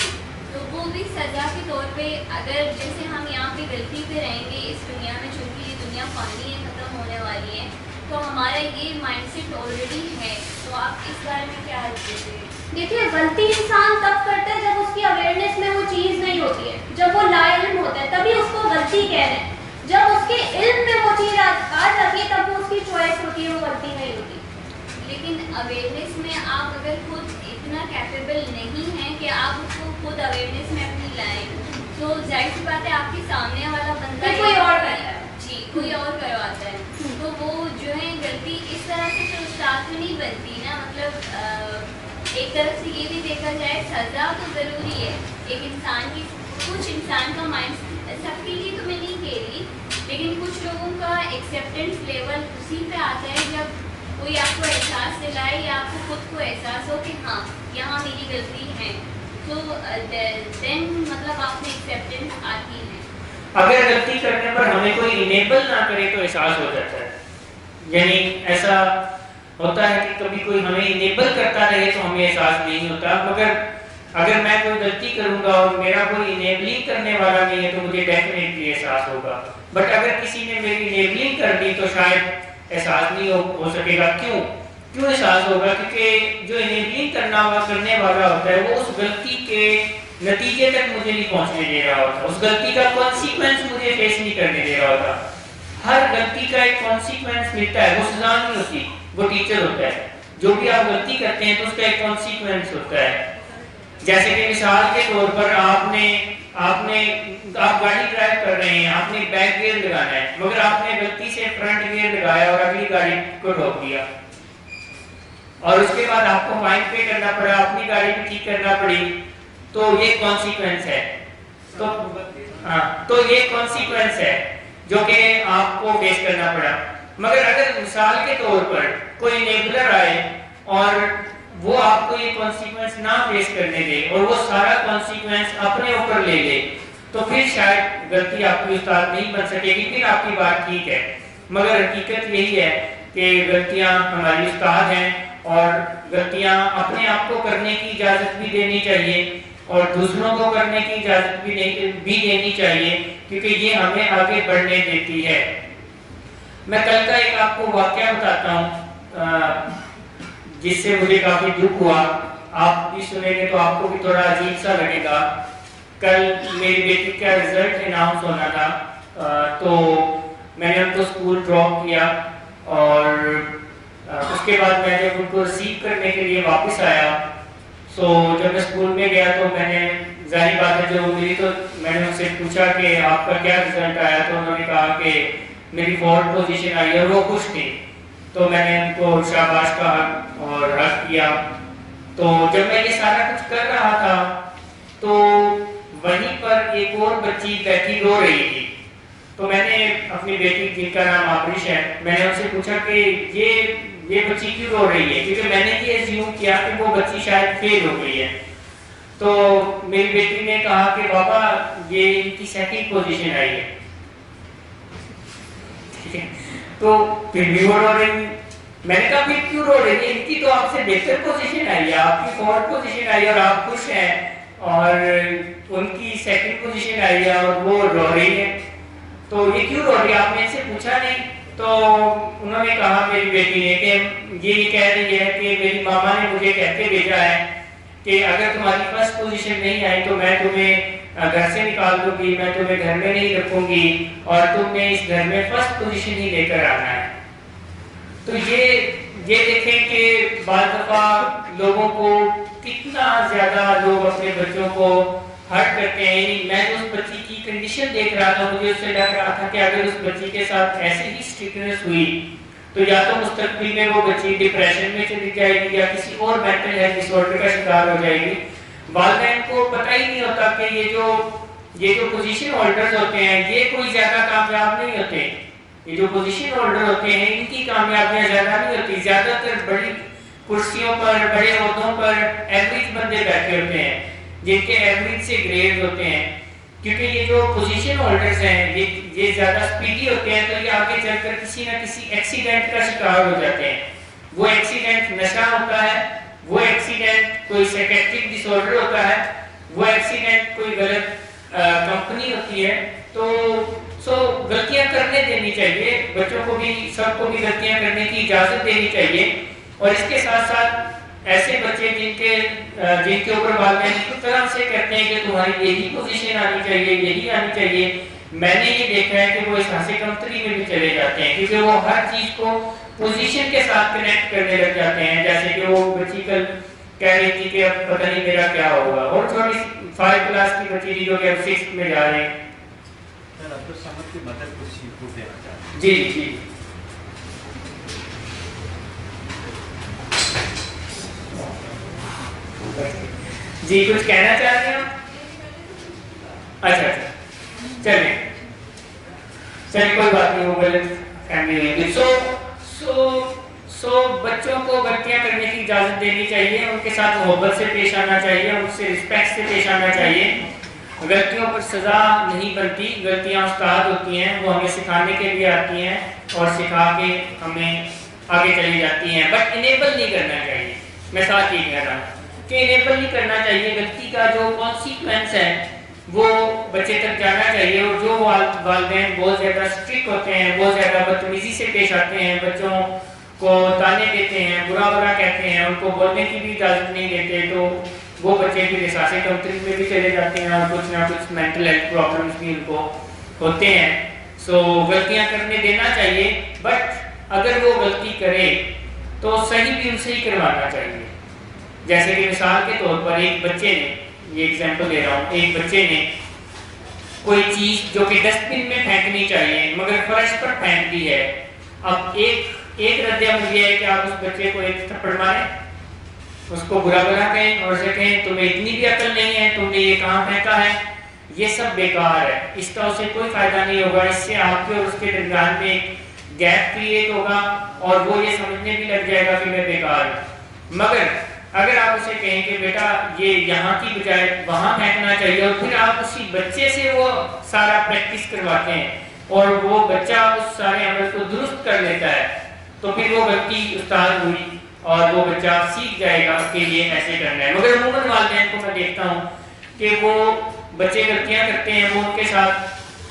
S5: तो वो भी सज़ा के तौर पे अगर जैसे हम यहाँ पे गलती पे रहेंगे इस दुनिया में, चूँकि ये दुनिया फ़ानी है, ख़त्म होने वाली है, तो हमारा ये माइंडसेट ऑलरेडी है। तो आप इस बारे में क्या देते हैं?
S6: देखिए, गलती इंसान तब करता है जब उसकी अवेयरनेस में वो चीज़ नहीं होती है, जब वो लाइल्म होता है, तभी उसको गलती कह रहे हैं। जब उसके इल्म में वो चीज़ आ जाती है, तब वो उसकी चॉइस होती है, वो गलती नहीं होती।
S5: लेकिन अवेयरनेस में आप अगर खुद इतना कैपेबल नहीं हैं कि आप उसको खुद अवेयरनेस में अपनी लाएं, तो जाहिर सी बात है आपके सामने वाला बंदा
S6: कोई और करता है
S5: जी, कोई और करवाता है, तो वो जो है गलती इस तरह से तो स्टार्ट में नहीं बनती ना। मतलब एक तरफ से ये भी देखा जाए, सज़ा तो ज़रूरी है एक इंसान की, कुछ इंसान का माइंड, सबके लिए तो मैं नहीं कह रही, लेकिन कुछ लोगों का एक्सेप्टेंस लेवल उसी पे आता है जब कोई आपको एहसास दिलाए या आपको खुद को एहसास हो कि हाँ यहाँ मेरी गलती है, तो देन मतलब आप में एक्सेप्टेंस आती है।
S1: अगर गलती करने पर हमें कोई इनेबल ना करे तो एहसास हो जाता है, यानी ऐसा होता है कि कभी कोई हमें इनेबल करता रहे तो हमें एहसास नहीं होता। मगर अगर मैं कोई गलती करूंगा और मेरा कोई इनेबलिंग करने वाला नहीं है तो मुझे डेफिनेटली एहसास होगा। बट अगर किसी ने मेरी इनेबलिंग कर दी तो शायद एहसास नहीं हो सकेगा। क्यों एहसास होगा? क्योंकि जो इनेबलिंग करने वाला होता है वो उस गलती के नतीजे तक मुझे नहीं पहुंचने दे रहा होता, उस गलती का कॉन्सिक्वेंस मुझे फेस नहीं करने दे रहा होता। हर गलती का एक कॉन्सिक्वेंस मिलता है, वो सजा नहीं होती, वो टीचर होता है। जो भी आप गलती करते हैं तो उसका एक कॉन्सिक्वेंस होता है। जैसे कि मिसाल के तौर पर आप गाड़ी ड्राइव कर रहे हैं, आपने बैक गियर लगाना है, मगर आपने गलती से फ्रंट गियर लगाया और अगली गाड़ी को रोक दिया, और उसके बाद आपको फाइन पे करना पड़ा, अपनी गाड़ी भी ठीक करना पड़ी, तो ये कॉन्सिक्वेंस है। तो ये कॉन्सिक्वेंस है जो कि आपको फेस करना पड़ा। मगर अगर मिसाल के तौर पर कोई इनेबलर आए और वो आपको ये कॉन्सिक्वेंस ना फेस करने दे और वो सारा कॉन्सिक्वेंस अपने ऊपर ले ले, तो फिर शायद गलती आपकी उस्ताद नहीं बन सकेगी, फिर आपकी बात ठीक है। मगर हकीकत यही है कि गलतियां हमारी उस्ताद हैं और गलतियां अपने आप को करने की इजाज़त भी देनी चाहिए और दूसरों को करने की इजाज़त भी देनी चाहिए, क्योंकि ये हमें आगे बढ़ने देती है। मैं कल का एक आपको वाकया बताता हूँ जिससे मुझे काफ़ी दुख हुआ। आप भी सुनेंगे तो आपको भी थोड़ा अजीब सा लगेगा। कल मेरी बेटी का रिजल्ट अनाउंस होना था, तो मैंने उनको स्कूल ड्रॉप किया और उसके बाद मैं जब उनको रिसीव करने के लिए वापस आया, तो जब मैं स्कूल में गया तो मैंने जाहिर बात है जो मिली, तो मैंने उनसे पूछा कि आपका क्या रिजल्ट आया, तो उन्होंने कहा कि मेरी फोर्थ पोजीशन आई और वो खुश थे, तो मैंने उनको शाबाश कहा और हक किया। तो जब मैं ये सारा कुछ कर रहा था तो वहीं पर एक और बच्ची बैठी रो रही थी। तो मैंने अपनी बेटी जिनका नाम आबरिश है, मैंने उनसे पूछा कि ये बच्ची क्यों रो रही है, क्योंकि मैंने ये एज्यूम किया कि वो बच्ची शायद फेल हो गई है। तो मेरी बेटी ने कहा कि बाबा ये इनकी सेकंड पोजीशन आई है, ठीक है। तो फिर भी वो रो रही। मैंने कहा फिर क्यों रो रही है, इनकी तो आपसे बेहतर पोजीशन आई है, आपकी फोर्थ पोजीशन आई और आप खुश हैं, और उनकी सेकंड पोजीशन आई है और वो रो रही है, तो ये क्यों रो रही है, आपने इनसे पूछा नहीं? तो उन्होंने कहा मेरी बेटी ने कि ये कह रही है कि मेरी मामा ने मुझे कह के भेजा है कि अगर तुम्हारी फर्स्ट पोजीशन नहीं आई तो मैं तुम्हें घर से निकाल दूंगी, मैं तुम्हें घर में नहीं रखूंगी और तुमने इस घर में फर्स्ट पोजीशन ही लेकर आना है। तो ये देखें कि बार दफा लोगों को कितना ज्यादा लोग अपने बच्चों को हर्ट करते हैं। मैं उस बच्ची की कंडीशन देख रहा था, मुझे उससे लग रहा था कि अगर उस बच्ची के साथ ऐसे ही स्ट्रिक्टनेस हुई तो या तो मुस्तकबिल में वो बच्ची डिप्रेशन में चली जाएगी या किसी और मेंटल हेल्थ डिसऑर्डर का शिकार हो जाएगी। वालिदैन को पता ही नहीं होता कि ये जो पोजीशन होल्डर्स होते हैं ये कोई ज्यादा कामयाब नहीं होते। ये जो पोजीशन होल्डर होते हैं इनकी कामयाबियां ज्यादा नहीं होती। ज्यादातर बड़ी कुर्सियों पर, बड़े ओहदों पर एवरेज बंदे बैठे होते हैं जिनके एवरेज से ग्रेड होते हैं, क्योंकि ये जो पोजीशन होल्डर्स हैं ये ज्यादा स्पीडी होते हैं, तो ये आगे चलकर किसी ना किसी एक्सीडेंट का शिकार हो जाते हैं। वो एक्सीडेंट नशा होता है, वो एक्सीडेंट कोई साइकेट्रिक डिसऑर्डर होता है, वो एक्सीडेंट कोई गलत कंपनी होती है। तो गलतियां करने देनी चाहिए, बच्चों को भी, सबको भी गलतियां करने की इजाजत देनी चाहिए। और इसके साथ साथ ऐसे बच्चे जिनके ऊपर वालिदैन इस तरह से कहते हैं कि तुम्हारी यही पोजीशन आनी चाहिए, यही आनी चाहिए, मैंने ये देखा है कि वो इस हासे कमतरी में भी चले जाते हैं, क्योंकि वो हर चीज को पोजीशन के साथ कनेक्ट करने लग जाते हैं। जैसे कि वो बच्ची कल कह रही थी कि अब पता नहीं मेरा क्या होगा, और थोड़ी 5 क्लास की बच्ची थी जो कि अब 6th में जा रहे हैं। जी जी जी कुछ कहना चाह रहे हैं आप? अच्छा चलिए कोई बात नहीं, वो गलत फैमिली में। सो बच्चों को गलतियां करने की इजाजत देनी चाहिए, उनके साथ मोहब्बत से पेश आना चाहिए, उनसे रिस्पेक्ट से पेश आना चाहिए। गलतियों पर सजा नहीं बनती, गलतियां उस्ताद होती हैं, वो हमें सिखाने के लिए आती हैं और सिखा के हमें आगे चली जाती हैं, बट इनेबल नहीं करना चाहिए। मैं साथ ही कह रहा हूँ कि इनेबल नहीं करना चाहिए, गलती का जो कॉन्सिक्वेंस है वो बच्चे तक जाना चाहिए। और जो वालिदैन बहुत ज़्यादा स्ट्रिक्ट होते हैं, बहुत ज़्यादा बदतमीजी से पेश आते हैं, बच्चों को ताने देते हैं, बुरा कहते हैं, उनको बोलने की भी इजाज़त नहीं देते, तो वो बच्चे फिर एहसास कमतरी में भी चले जाते हैं और कुछ ना कुछ मेंटल हेल्थ प्रॉब्लम्स भी उनको होते हैं। सो गलतियां करने देना चाहिए, बट अगर वो गलती करे तो सही भी उनसे ही करवाना चाहिए। जैसे कि मिसाल के तौर पर एक बच्चे ने, ये एग्जांपल दे रहा हूँ, एक बच्चे ने कोई चीज़ जो कि डस्टबिन में फेंकनी चाहिए मगर फर्श पर फेंक दी है। अब एक रद्द-ए-अमल ये है कि आप उस बच्चे को एक थप्पड़ मारें, उसको बुरा कहें और उसे कहें तुम्हें इतनी भी अकल नहीं है, तुमने ये कहाँ फेंका है, ये सब बेकार है, इसका उसे कोई फायदा नहीं होगा। इससे आपके और उसके दरमियान में एक गैप क्रिएट होगा और वो ये समझने भी लग जाएगा कि मैं बेकार हूँ। मगर अगर आप उसे कहें कि बेटा ये यहाँ की बजाय वहाँ फेंकना चाहिए, और फिर आप उसी बच्चे से वो सारा प्रैक्टिस करवाते हैं और वो बच्चा उस सारे अमल को दुरुस्त कर लेता है, तो फिर वो गलती उस्ताद हुई और वो बच्चा सीख जाएगा कि ये ऐसे करना है। मगर अमूमन वालिदैन को मैं देखता हूँ कि वो बच्चे गलतियाँ करते हैं, वो उनके साथ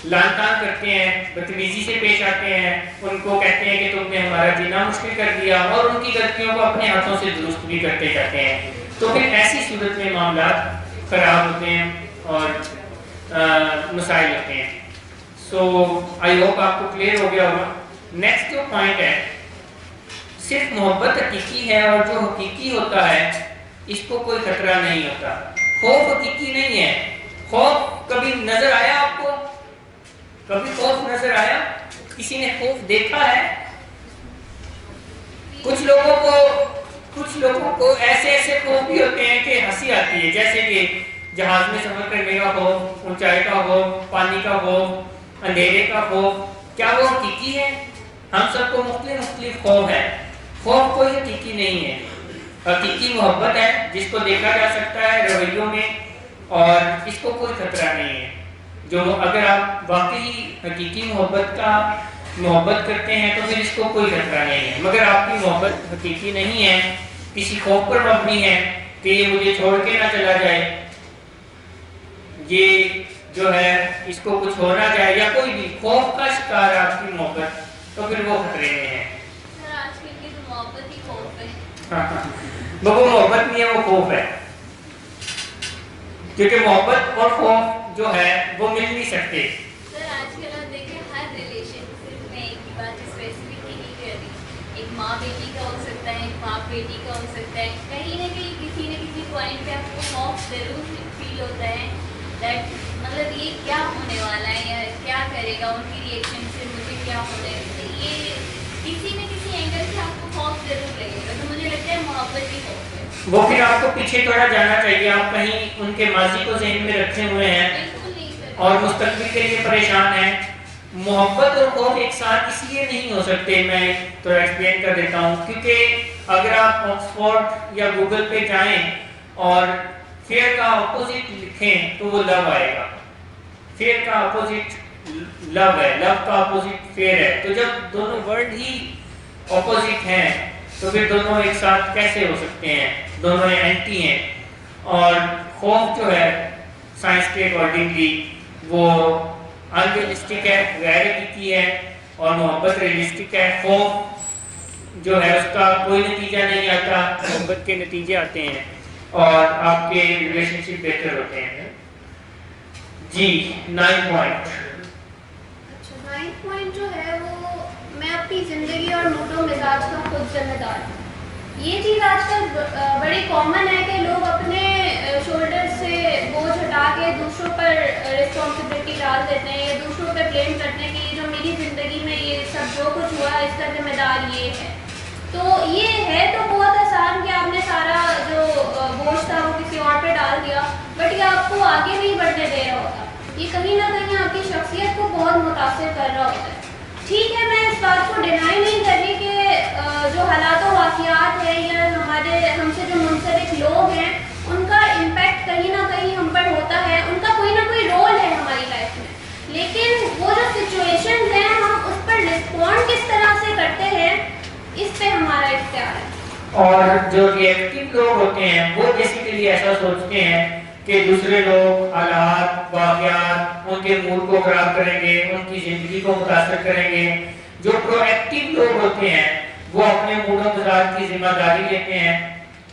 S1: लान-तान करते हैं, बदतमीजी से पेश आते हैं, उनको कहते हैं कि तुमने हमारा जीना मुश्किल कर दिया, और उनकी गलतियों को अपने हाथों से दुरुस्त भी करते जाते हैं। तो फिर ऐसी सूरत में मामला खराब होते हैं और मसाइल होते हैं। सो आई होप आपको क्लियर हो गया होगा। नेक्स्ट जो पॉइंट है, सिर्फ मोहब्बत हकीकी है और जो हकीकी होता है इसको कोई खतरा नहीं होता। खौफ हकीकी नहीं है। खौफ कभी नजर आया आपको? कभी खौफ नजर आया? किसी ने खौफ देखा है? कुछ लोगों को ऐसे खौफ भी होते हैं कि हंसी आती है, जैसे कि जहाज में सफर करने का खौफ, ऊंचाई का खौफ, पानी का खौफ, अंधेरे का खौफ। क्या वो हकीकी है? हम सबको मुख्तलिफ खौफ है। खौफ कोई हकीकी नहीं है। हकीकी मोहब्बत है जिसको देखा जा सकता है रवैयों में, और इसको कोई खतरा नहीं है। जो अगर आप वाकई हकीकी मोहब्बत करते हैं तो फिर इसको कोई खतरा नहीं है। मगर आपकी मोहब्बत हकीकी नहीं है, किसी खौफ पर मबनी है कि ये मुझे छोड़ के ना चला जाए, ये जो है इसको कुछ हो ना जाए, या कोई भी खौफ का शिकार है आपकी मोहब्बत, तो फिर वो खतरे में है।
S5: सर आजकल की तो मोहब्बत ही खौफ है।
S1: हाँ, वो मोहब्बत नहीं है, वो खौफ है। क्योंकि मोहब्बत और खौफ जो है वो मिल नहीं सकते।
S5: सर आजकल आप देखें हर रिलेशनशिप में एक ही बात स्पेसिफिक नहीं कर रही, एक माँ बेटी का हो सकता है, एक बाप बेटी का हो सकता है, कहीं ना कहीं किसी न किसी पॉइंट पे आपको खौफ जरूर फील होता है दैट मतलब ये क्या होने वाला है या क्या करेगा, उनकी रिएक्शन से मुझे क्या होने, ये किसी न किसी एंगल से आपको खौफ जरूर लगेगा। तो मुझे लगता है मोहब्बत ही खौफ है।
S1: वो फिर आपको पीछे थोड़ा जाना चाहिए। आप कहीं उनके माजी को ज़हन में रखे हुए हैं और मुस्तकबिल के लिए परेशान हैं। मोहब्बत और खौफ एक साथ इसलिए नहीं हो सकते, मैं तो एक्सप्लेन कर देता हूँ। क्योंकि अगर आप ऑक्सफोर्ड या गूगल पे जाएं और फेयर का अपोजिट लिखें तो वो लव आएगा। फेयर का अपोजिट लव है, लव का अपोजिट फेयर है। तो जब दोनों वर्ड ही अपोजिट हैं तो फिर दोनों एक साथ कैसे हो सकते हैं? दोनों एंटी हैं। और खौफ जो है साइंस के अकॉर्डिंगली वो अनरियलिस्टिक है, गैर हकीकी है, और मोहब्बत रियलिस्टिक है। खौफ जो है उसका कोई नतीजा नहीं आता, मोहब्बत के नतीजे आते हैं और आपके रिलेशनशिप बेहतर होते हैं। जी 9 पॉइंट।
S6: अच्छा 9 पॉइंट जो है वो मैं अपनी ज़िंदगी और मूड और मिजाज का खुद जिम्मेदार हूँ। ये चीज़ आजकल बड़ी कॉमन है कि लोग अपने शोल्डर से बोझ हटा के दूसरों पर रिस्पॉन्सिबिलिटी डाल देते हैं या दूसरों पर ब्लेम करते हैं कि ये जो मेरी ज़िंदगी में ये सब जो कुछ हुआ है इसका जिम्मेदार ये है। तो ये है तो बहुत आसान कि आपने सारा जो बोझ था वो किसी और पे डाल दिया, बट ये आपको आगे नहीं बढ़ने दे रहा होता। ये कहीं ना कहीं आपकी शख्सियत को बहुत मुतासिर कर रहा होता है। ठीक है, मैं इस बात को डिनाई नहीं कर रही कि जो हालात और वाक़ियात है या हमसे जो मुंसलिक लोग हैं उनका इम्पैक्ट कहीं ना कहीं हम पर होता है, उनका कोई ना कोई रोल है हमारी लाइफ में। लेकिन वो जो सिचुएशंस हैं हम उस पर रिस्पॉन्ड किस तरह से करते हैं इस पे हमारा इख्तियार है।
S1: और जो रिएक्टिव लोग होते हैं वो बेसिकली ऐसा सोचते हैं कि दूसरे लोग हालात वाक़यात उनके मूड को खराब करेंगे, उनकी ज़िंदगी को मुतासर करेंगे। जो प्रोएक्टिव लोग होते हैं वो अपने मूड और मिजाज की जिम्मेदारी लेते हैं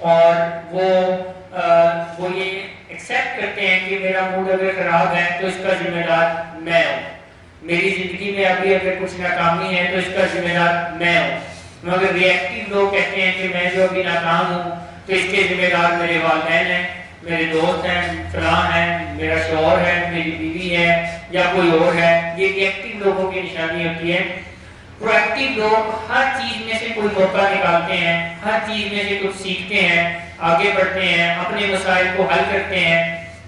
S1: और वो ये एक्सेप्ट करते हैं कि मेरा मूड अगर ख़राब है तो इसका जिम्मेदार मैं हूँ, मेरी ज़िंदगी में अभी अगर कुछ नाकामी है तो इसका जिम्मेदार मैं हूँ। मगर रिएक्टिव लोग कहते हैं कि मैं जो अभी नाकाम हूँ तो इसके जिम्मेदार मेरे वालिदैन हैं, मेरे दोस्त हैं, फलां हैं, मेरा शौहर है, मेरी बीवी है या कोई और है। ये रिएक्टिव लोगों की निशानी होती है। प्रोएक्टिव लोग हर चीज़ में से कोई मौका निकालते हैं, हर चीज़ में से कुछ सीखते हैं, आगे बढ़ते हैं, अपने मसाइल को हल करते हैं,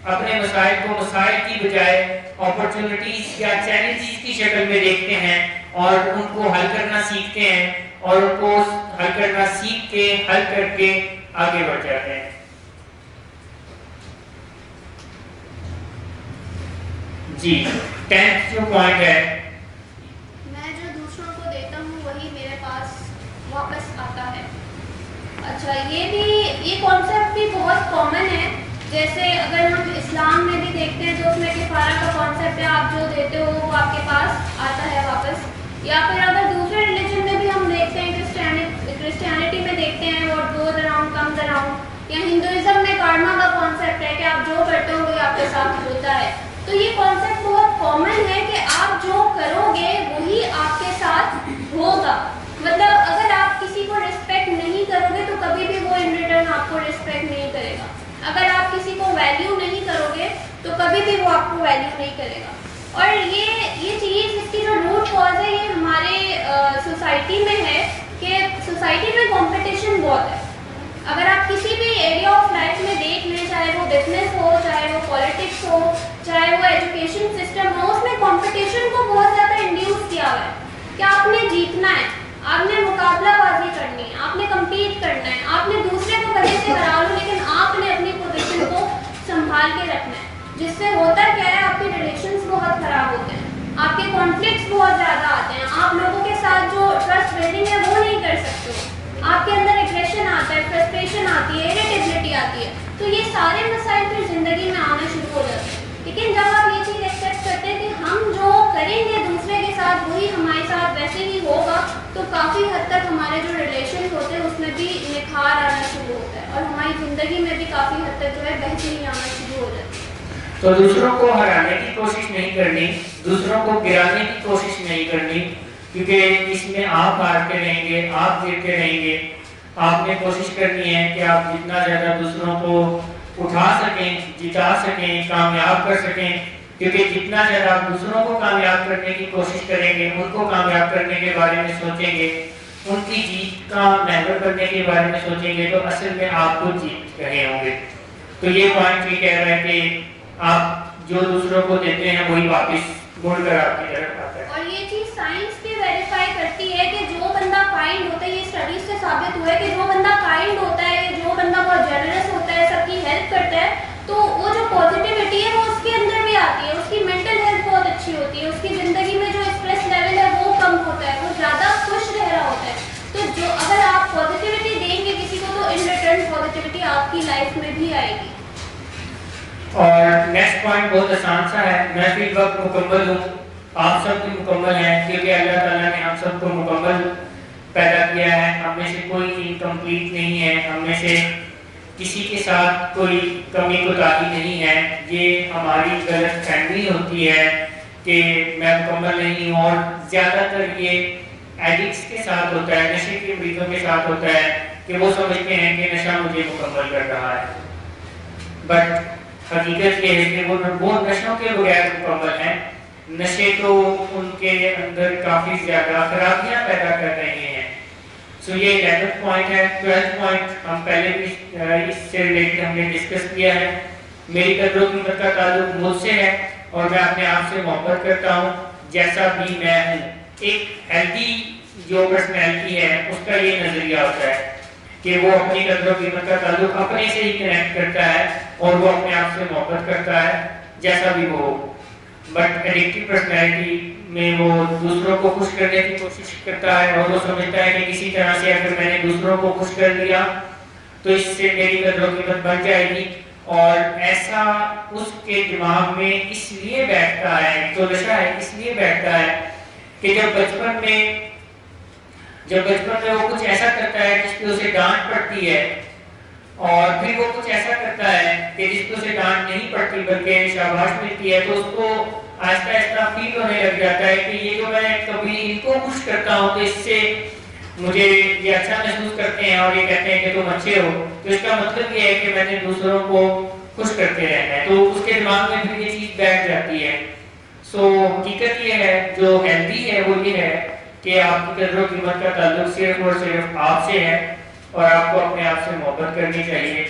S1: अपने मसाइल को मसाइल की बजाय अपॉर्चुनिटीज़ या चैलेंजेस की शक्ल में देखते हैं और उनको हल करना सीखते हैं और उनको हल करना सीख के हल करके आगे बढ़ जाते हैं। जी 10th जो पॉइंट है,
S6: मैं जो दूसरों को देता हूँ वही मेरे पास वापस आता है। अच्छा ये कॉन्सेप्ट भी बहुत कॉमन है। जैसे अगर हम इस्लाम में भी देखते हैं तो उसमें किफारा का कॉन्सेप्ट है, आप जो देते हो वो आपके पास आता है वापस। या फिर अगर दूसरे रिलीजन में भी हम देखते हैं, क्रिश्चियनिटी में देखते हैं और गोज अराउंड कम्स अराउंड, या हिंदुइज्म में कर्मा का कॉन्सेप्ट है कि आप जो करते हो वही आपके साथ होता है। तो ये कॉन्सेप्ट बहुत कॉमन है कि आप जो करोगे वही आपके साथ होगा। मतलब अगर आप किसी को रिस्पेक्ट नहीं करोगे तो कभी भी वो इन रिटर्न आपको रिस्पेक्ट नहीं करेगा। अगर आप किसी को वैल्यू नहीं करोगे तो कभी भी वो आपको वैल्यू नहीं करेगा। اور یہ چیز اس کی جو روٹ کاز ہے یہ ہمارے سوسائٹی میں ہے کہ سوسائٹی میں کمپٹیشن بہت ہے. اگر آپ کسی بھی ایریا آف لائف میں دیکھ لیں, چاہے وہ بزنس ہو, چاہے وہ پالیٹکس ہو, چاہے وہ ایجوکیشن سسٹم ہو, اس میں کمپٹیشن کو بہت زیادہ انڈیوس کیا ہوا ہے کہ آپ نے جیتنا ہے, آپ نے مقابلہ بازی کرنی ہے, آپ نے کمپیٹ کرنا ہے, آپ نے دوسرے کو وجہ سے ہرا لو لیکن آپ نے اپنی پوزیشن کو سنبھال کے رکھنا ہے. جس سے ہوتا کیا ہے, آپ کے ریلیشنس بہت خراب ہوتے ہیں, آپ کے کانفلکٹس بہت زیادہ آتے ہیں, آپ لوگوں کے ساتھ جو ٹرسٹ بلڈنگ ہے وہ نہیں کر سکتے, آپ کے اندر ایگریشن آتا ہے, فرسٹریشن آتی ہے, اریٹیبلٹی آتی ہے. تو یہ سارے مسائل پھر زندگی میں آنا شروع ہو جاتے ہیں. لیکن جب آپ یہ چیز ایکسیپٹ کرتے ہیں کہ ہم جو کریں گے دوسرے کے ساتھ وہی ہمارے ساتھ ویسے ہی ہوگا, تو کافی حد تک ہمارے جو ریلیشن ہوتے ہیں اس میں بھی نکھار آنا شروع ہوتا ہے اور ہماری زندگی میں بھی کافی حد تک جو ہے بہتری آنا شروع ہو جاتی ہے.
S1: تو دوسروں کو ہرانے کی کوشش نہیں کرنی, دوسروں کو گرانے کی کوشش نہیں کرنی, کیونکہ اس میں آپ ہارتے رہیں گے, آپ گرتے رہیں گے. آپ نے کوشش کرنی ہے کہ آپ جتنا زیادہ دوسروں کو اٹھا سکیں, جتا سکیں, کامیاب کر سکیں, کیونکہ جتنا زیادہ آپ دوسروں کو کامیاب کرنے کی کوشش کریں گے, ان کو کامیاب کرنے کے بارے میں سوچیں گے, ان کی جیت کا محور کرنے کے بارے میں سوچیں گے, تو اصل میں آپ کو جیت رہے ہوں گے. تو یہ پوائنٹ یہ کہہ رہا ہے کہ آپ جو دوسروں کو دیتے ہیں وہی واپس مڑ کر آپ کی طرف آتا ہے.
S6: اور یہ چیز سائنس بھی ویریفائی کرتی ہے کہ جو بندہ کائنڈ ہوتا ہے, یہ اسٹڈیز سے ثابت ہوا ہے کہ جو بندہ کائنڈ ہوتا ہے, جو بندہ بہت جنرس ہوتا ہے, سب کی ہیلپ کرتا ہے, تو وہ جو پازیٹیوٹی ہے وہ اس کے اندر بھی آتی ہے, اس کی مینٹل ہیلتھ بہت اچھی ہوتی ہے, اس کی زندگی میں جو اسٹریس لیول ہے وہ کم ہوتا ہے, وہ زیادہ خوش رہ رہا ہوتا ہے. تو جو اگر آپ پازیٹیوٹی دیں گے کسی کو تو ان ریٹرن پازیٹیوٹی آپ کی لائف میں بھی آئے گی.
S1: اور نیکسٹ پوائنٹ بہت آسان سا ہے. میں فی الوقت مکمل ہوں, آپ سب بھی مکمل ہیں, کیونکہ اللہ تعالیٰ نے ہم سب کو مکمل پیدا کیا ہے. ہم میں سے کوئی انکمپلیٹ نہیں ہے, ہم میں سے کسی کے ساتھ کوئی کمی کوتاہی نہیں ہے. یہ ہماری غلط فہمی ہوتی ہے کہ میں مکمل نہیں ہوں, اور زیادہ تر یہ ایڈکٹس کے ساتھ ہوتا ہے, نشے کے مریضوں کے ساتھ ہوتا ہے کہ وہ سمجھتے ہیں کہ نشہ مجھے مکمل کر رہا ہے. بٹ حقیقت یہ ہے کہ وہ نشوں کے بغیر مکمل ہیں. نشے تو ان کے اندر کافی زیادہ خرابیاں پیدا کر رہے ہیں. سو یہ 11th پوائنٹ ہے. 12th پوائنٹ ہم پہلے بھی اس سے ریلیٹڈ ہم نے ڈسکس کیا ہے. میری قدر و قیمت کا تعلق مجھ سے ہے اور میں اپنے آپ سے محبت کرتا ہوں جیسا بھی میں ہوں. ایک ہیلدی جو پرسنالٹی ہے اس کا یہ نظریہ ہوتا ہے کہ وہ اپنی قدر و قیمت کا تعلق اپنے سے ہی کنیکٹ کرتا ہے اور وہ اپنے آپ سے محبت کرتا ہے جیسا بھی وہ ہو. بٹ ایڈکٹیو پرسنالٹی میں وہ دوسروں کو خوش کرنے کی کوشش کرتا ہے اور وہ سمجھتا ہے کہ کسی طرح سے اگر میں نے دوسروں کو خوش کر دیا تو اس سے میری قدر و قیمت بڑھ جائے گی. اور ایسا اس کے دماغ میں اس لیے بیٹھتا ہے, جو نشہ ہے اس لیے بیٹھتا ہے کہ جب بچپن میں وہ کچھ ایسا کرتا ہے جس پہ اسے ڈانٹ پڑتی ہے, اور پھر وہ کچھ ایسا کرتا ہے کہ جس پہ اسے ڈانٹ نہیں پڑتی بلکہ شاباش ملتی ہے, تو اس کو آہستہ آہستہ فیل ہونے لگ جاتا ہے کہ یہ جو میں کبھی ان کو خوش کرتا ہوں تو اس سے مجھے یہ اچھا محسوس کرتے ہیں اور یہ کہتے ہیں کہ تم اچھے ہو, تو اس کا مطلب یہ ہے کہ میں نے دوسروں کو خوش کرتے رہنا ہے. تو اس کے دماغ میں پھر یہ چیز بیٹھ جاتی ہے. سو حقیقت یہ ہے جو ہیلدی ہے وہ یہ ہے کہ آپ کی قدر و قیمت کا تعلق صرف اور صرف آپ سے ہے اور آپ کو اپنے آپ سے محبت کرنی چاہیے,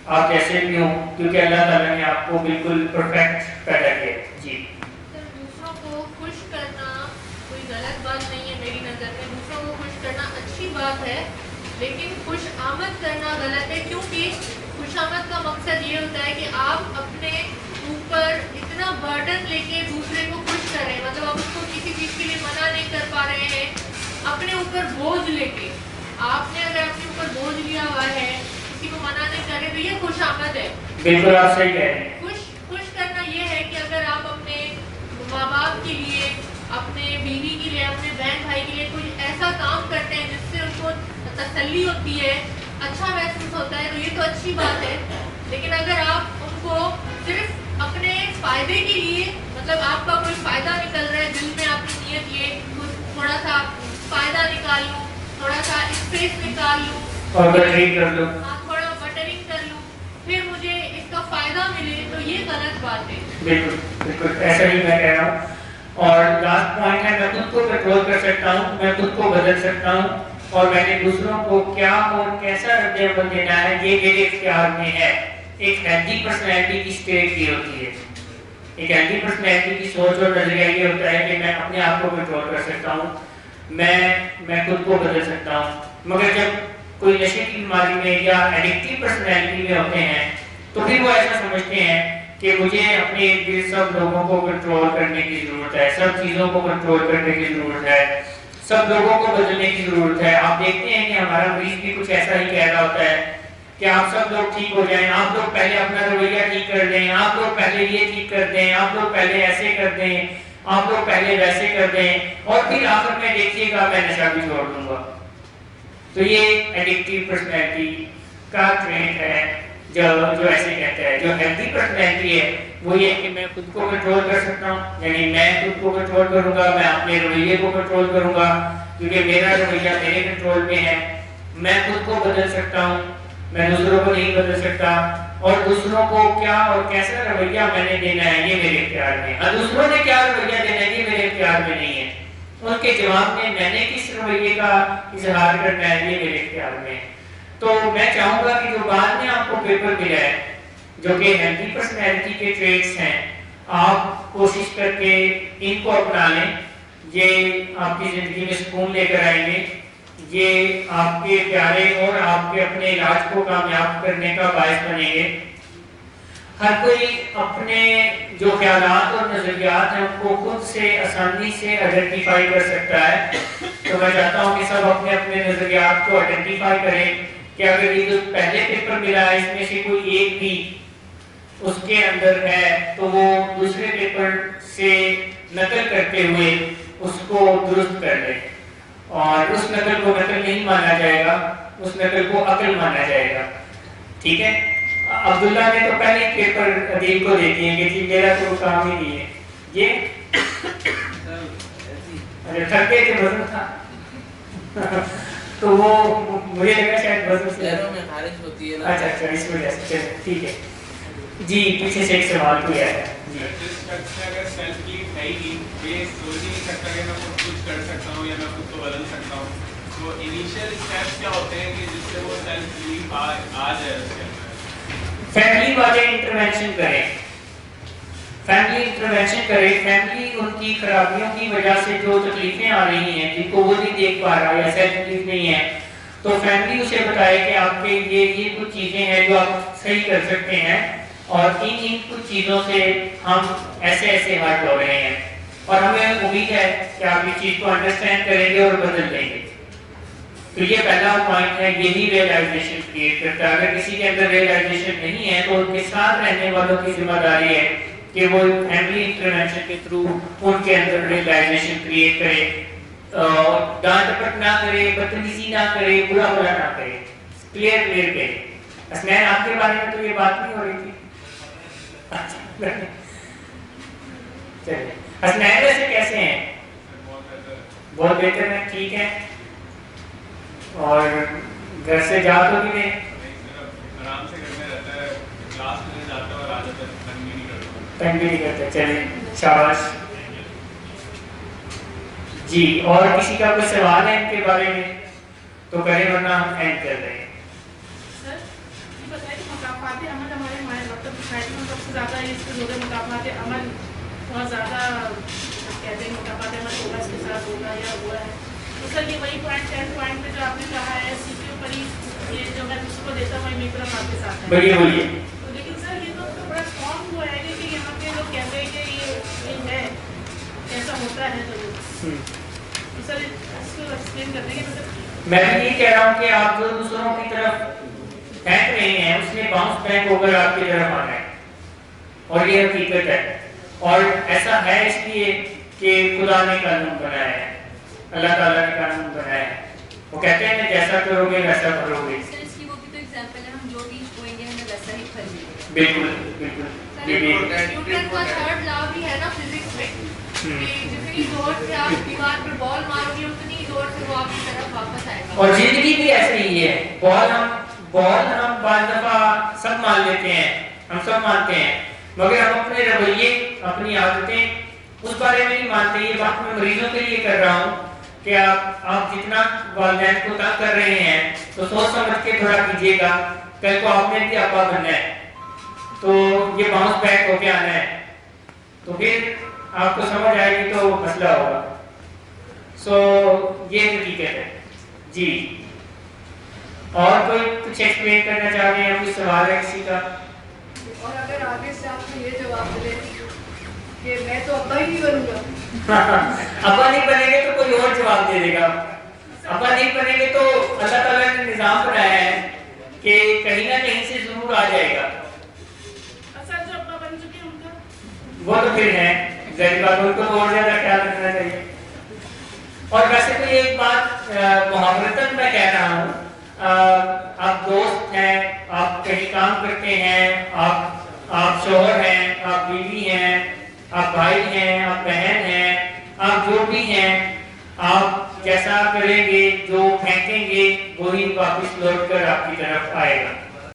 S1: آپ جیسے بھی ہوں, کیونکہ اللہ تعالیٰ نے آپ کو بالکل پرفیکٹ پیدا کیا. جی
S6: دوسروں کو خوش کرنا کوئی غلط بات نہیں ہے میری نظر میں. دوسروں کو خوش کرنا اچھی بات ہے, لیکن خوش آمد کرنا غلط ہے, کیونکہ خوش آمد کا مقصد یہ ہوتا ہے کہ آپ اپنے اوپر اتنا برڈن لے کے دوسرے کو خوش کر رہے ہیں, مطلب آپ اس کو کسی چیز کے لیے منع نہیں کر پا رہے ہیں, اپنے اوپر بوجھ لے کے. آپ نے اگر اپنے اوپر بوجھ لیا ہوا ہے, کسی کو منع نہیں کر رہے, تو یہ خوش آمد ہے.
S1: بالکل آپ صحیح کہہ رہے ہیں.
S6: خوش کرنا یہ ہے کہ اگر آپ اپنے ماں باپ کے لیے, اپنے بیوی کے لیے, اپنے بہن بھائی کے لیے کوئی ایسا کام کرتے ہیں جس سے ان کو تسلی ہوتی ہے, اچھا محسوس ہوتا ہے, تو یہ تو اچھی بات ہے. لیکن اگر آپ ان کو صرف اپنے فائدے کے لیے, مطلب آپ کا کوئی فائدہ نکل رہا ہے, دل میں آپ کی نیت یہ تھوڑا سا فائدہ نکال لوں, تھوڑا سا اسپیس نکال لوں
S1: اور بٹرنگ کر لوں,
S6: تھوڑا بٹرنگ کر لوں, پھر مجھے اس کا فائدہ ملے تو یہ غلط بات ہے.
S1: بالکل بالکل ایسا ہی میں کہہ رہا ہوں. اور لاسٹ پوائنٹ ہے میں خود کو کنٹرول کر سکتا ہوں, میں خود کو بدل سکتا ہوں, اور میں نے دوسروں کو کیا اور کیسا رد عمل دینا ہے یہ میرے اختیار میں ہے. ایک ہیلدی پرسنالٹی کی اسٹیٹ یہ ہوتی ہے, ایک ہیلدی پرسنالٹی کی سوچ اور نظریہ یہ ہوتا ہے کہ میں اپنے آپ کو کنٹرول کر سکتا ہوں, میں خود کو بدل سکتا ہوں. مگر جب کوئی نشے کی بیماری میں یا ایڈکٹیو پرسنالٹی میں ہوتے ہیں تو پھر وہ ایسا سمجھتے ہیں کہ مجھے اپنے ارد گرد سب لوگوں کو کنٹرول کرنے کی ضرورت ہے, سب چیزوں کو کنٹرول کرنے کی ضرورت ہے, سب لوگوں کو بدلنے کی ضرورت ہے. آپ دیکھتے ہیں کہ ہمارا مریض بھی کچھ ایسا ہی کہہ رہا ہوتا ہے کہ آپ سب لوگ ٹھیک ہو جائیں, آپ لوگ پہلے اپنا رویہ ٹھیک کر دیں, آپ لوگ پہلے یہ ٹھیک کر دیں, آپ لوگ پہلے ایسے کر دیں, آپ لوگ پہلے ویسے کر دیں, اور پھر آخر میں دیکھیے گا میں نشہ بھی چھوڑ دوں گا. تو یہ ایڈکٹیو پرسنالٹی کا ٹرینڈ ہے جو ایسے کہتا ہے. جو ہیلدی پرسنالٹی ہے وہ یہ کہ میں خود کو کنٹرول کر سکتا ہوں, یعنی میں خود کو کنٹرول کروں گا, میں اپنے رویے کو کنٹرول کروں گا کیونکہ میرا رویہ میرے کنٹرول میں ہے. میں خود کو بدل سکتا ہوں, میں دوسروں کو نہیں بدل سکتا, اور دوسروں کو کیا اور کیسا رویہ میں نے دینا ہے یہ میرے اختیار میں ہے. دوسروں نے کیا رویہ دینا ہے یہ میرے اختیار میں نہیں ہے, ان کے جواب میں نے کس رویے کا اظہار کرنا ہے یہ میرے اختیار میں ہے. تو میں چاہوں گا کہ جو بعد میں آپ کو پیپر ملا ہے جو کہ ہیلدی پرسنالٹی کے ٹریٹس ہیں, آپ کوشش کر کے ان کو اپنا لیں. یہ آپ کی زندگی میں سکون لے کر آئیں گے, یہ آپ کے پیارے اور آپ کے اپنے علاج کو کامیاب کرنے کا باعث بنیں گے. ہر کوئی اپنے جو خیالات اور نظریات ہیں ان کو خود سے آسانی سے آئیڈینٹیفائی کر سکتا ہے. تو میں چاہتا ہوں کہ سب اپنے اپنے نظریات کو آئیڈینٹیفائی کریں کہ اگر یہ جو پہلے پیپر ملا ہے اس میں سے کوئی ایک بھی اس کے اندر ہے تو وہ دوسرے پیپر سے نقل کرتے ہوئے اس کو درست کر لے, اور اس نقل کو نقل نہیں مانا جائے گا, اس نقل کو عقل مانا جائے گا. ٹھیک ہے. عبداللہ نے تو پہلے پیپر ادیب کو دے دیے کہ جی میرا تو کام ہی نہیں ہے یہ تھکے کے وزن تھا تو وہ مجھے لگا شاید وزن سے
S2: میں خارج ہوتی ہے.
S1: اچھا اچھا اس وجہ سے ٹھیک ہے. جی پیچھے سے ایک سوال کیا ہے. جی
S12: جس شخص میں اگر سیلف بلیف ہے ہی یہ سوچ ہی نہیں سکتا کہ میں خود کچھ کر سکتا ہوں یا میں خود کو بدل سکتا ہوں, تو انیشیل اسٹیپس کیا ہوتے ہیں کہ جس سے وہ سیلف بلیف آ جائے اس کے اندر؟
S1: فیملی والے انٹروینشن کریں, فیملی انٹروینشن کریں. فیملی ان کی خرابیوں کی وجہ سے جو تکلیفیں آ رہی ہیں جن کو وہ نہیں دیکھ پا رہا یا سیلف بلیف نہیں ہے, تو فیملی اسے بتائے کہ آپ کے یہ کچھ چیزیں ہیں جو آپ صحیح کر سکتے ہیں, اور ان کچھ چیزوں سے ہم ایسے ایسے ہٹ ہو رہے ہیں, اور ہمیں امید ہے کہ آپ اس چیز کو انڈرسٹینڈ کریں گے اور بدل لیں گے. تو یہ پہلا پوائنٹ ہے, یہی ریئلائزیشن کریٹ کرتا ہے. اگر کسی کے اندر ریئلائزیشن نہیں ہے تو ان کے ساتھ رہنے والوں کی ذمہ داری ہے کہ وہ فیملی انٹروینشن کے تھرو ان کے اندر ریئلائزیشن کریٹ کرے, ڈانٹ ڈپٹ نہ کرے, بدتمیزی نہ کرے, برا بھلا نہ کرے, کلیئر کرے. حسنین آپ کے بارے میں تو یہ بات نہیں ہو رہی تھی. چلیے حسنین ویسے کیسے ہیں؟ بہت بہتر ہیں, ٹھیک ہے. اور گھر سے جا تو بھی نہیں,
S12: آرام سے گھر میں رہتا ہے, کلاس میں جاتا ہے اور آ جاتا ہے,
S1: تنگ بھی نہیں کرتا. چلیں شاباش. جی اور کسی کا کوئی سوال ہے ان کے بارے میں تو کریں ورنہ ہم اینڈ کر رہے ہیں.
S7: سر یہ بتائیں کہ مقامات عمل ہمارے مطلب سوسائٹی میں سب سے زیادہ اس کے ذریعے مقامات عمل بہت زیادہ کہتے ہیں مقامات عمل ہوگا, اس کے ساتھ ہوگا یا ہوا ہے. تو سر یہ وہی پوائنٹ 10 پوائنٹ پہ جو آپ نے کہا ہے سی کے اوپر ہی یہ جو میں اس کو دیتا ہوں میرا آپ کے ساتھ ہے.
S1: بولیے.
S7: لیکن سر یہ تو بڑا اسٹرانگ ہوا ہے کہ یہاں پہ لوگ کہتے ہیں کہ یہ ہے ایسا ہوتا ہے ضرور. تو سر اس کو ایکسپلین کر دیں گے.
S1: میں بھی یہ کہہ رہا ہوں کہ آپ جو دوسروں کی طرف پھینک رہے ہیں اس میں باؤنس بیک ہو کر آپ کی طرف آنا ہے, اور یہ حقیقت ہے. اور ایسا ہے اس لیے کہ خدا نے قانون بنایا ہے, اللہ تعالیٰ نے قانون بنایا ہے. وہ کہتے ہیں کہ جیسا کرو گے ویسا کرو گے.
S5: سر اس کی وہ بھی تو ایگزامپل ہے, ہم جو بھی بوئیں گے ہمیں ویسا ہی پھلیں گے.
S1: بالکل بالکل.
S6: نیوٹن کا تھرڈ لا بھی ہے نا فزکس میں کہ جتنی زور سے آپ دیوار پر بال مارو گے اتنی زور سے وہ آپ کی طرف واپس آئے گا.
S1: اور زندگی بھی ایسے ہی ہے. بال ہم بعض دفعہ سب مان لیتے ہیں हम सब मानते हैं, मगर हम अपने रवैये, अपनी आदतें उस बारे में नहीं मानते। ये बात मैं मरीजों के लिए कर रहा हूँ कि आप जितना वालिदैन को तंग कर रहे हैं तो सोच समझ के थोड़ा कीजिएगा, कल को आपने भी आपा बनना है तो ये बाउंस बैक होके आना है, तो फिर आपको समझ आएगी तो मसला होगा। सो ये हकीकत है जी। और कोई कुछ एक्सप्लेन करना चाह रहे हैं, कुछ सवाल है किसी का?
S6: और अगर आगे से आपको ये जवाब मिले कि मैं तो अब्बा ही नहीं बनूंगा,
S1: अब्बा नहीं बनेंगे तो कोई और जवाब दे देगा। अब्बा नहीं बनेंगे तो अल्लाह ताला ने निजाम बनाया है कि कहीं ना कहीं से जरूर आ जाएगा।
S7: अच्छा, जो अब्बा बन चुके हैं उनका
S1: वो तो फिर है जाहिर बात, उनको तो और ज्यादा ख्याल रखना चाहिए। और वैसे तो एक बात मुहावरतन मैं कह रहा हूँ, आप दोस्त हैं, आप कहीं काम करते हैं, आप शोहर हैं, आप बीवी हैं, आप भाई हैं, आप बहन हैं, आप जो भी हैं, आप जैसा करेंगे, जो फेंकेंगे वही वापस लौट कर आपकी तरफ आएगा।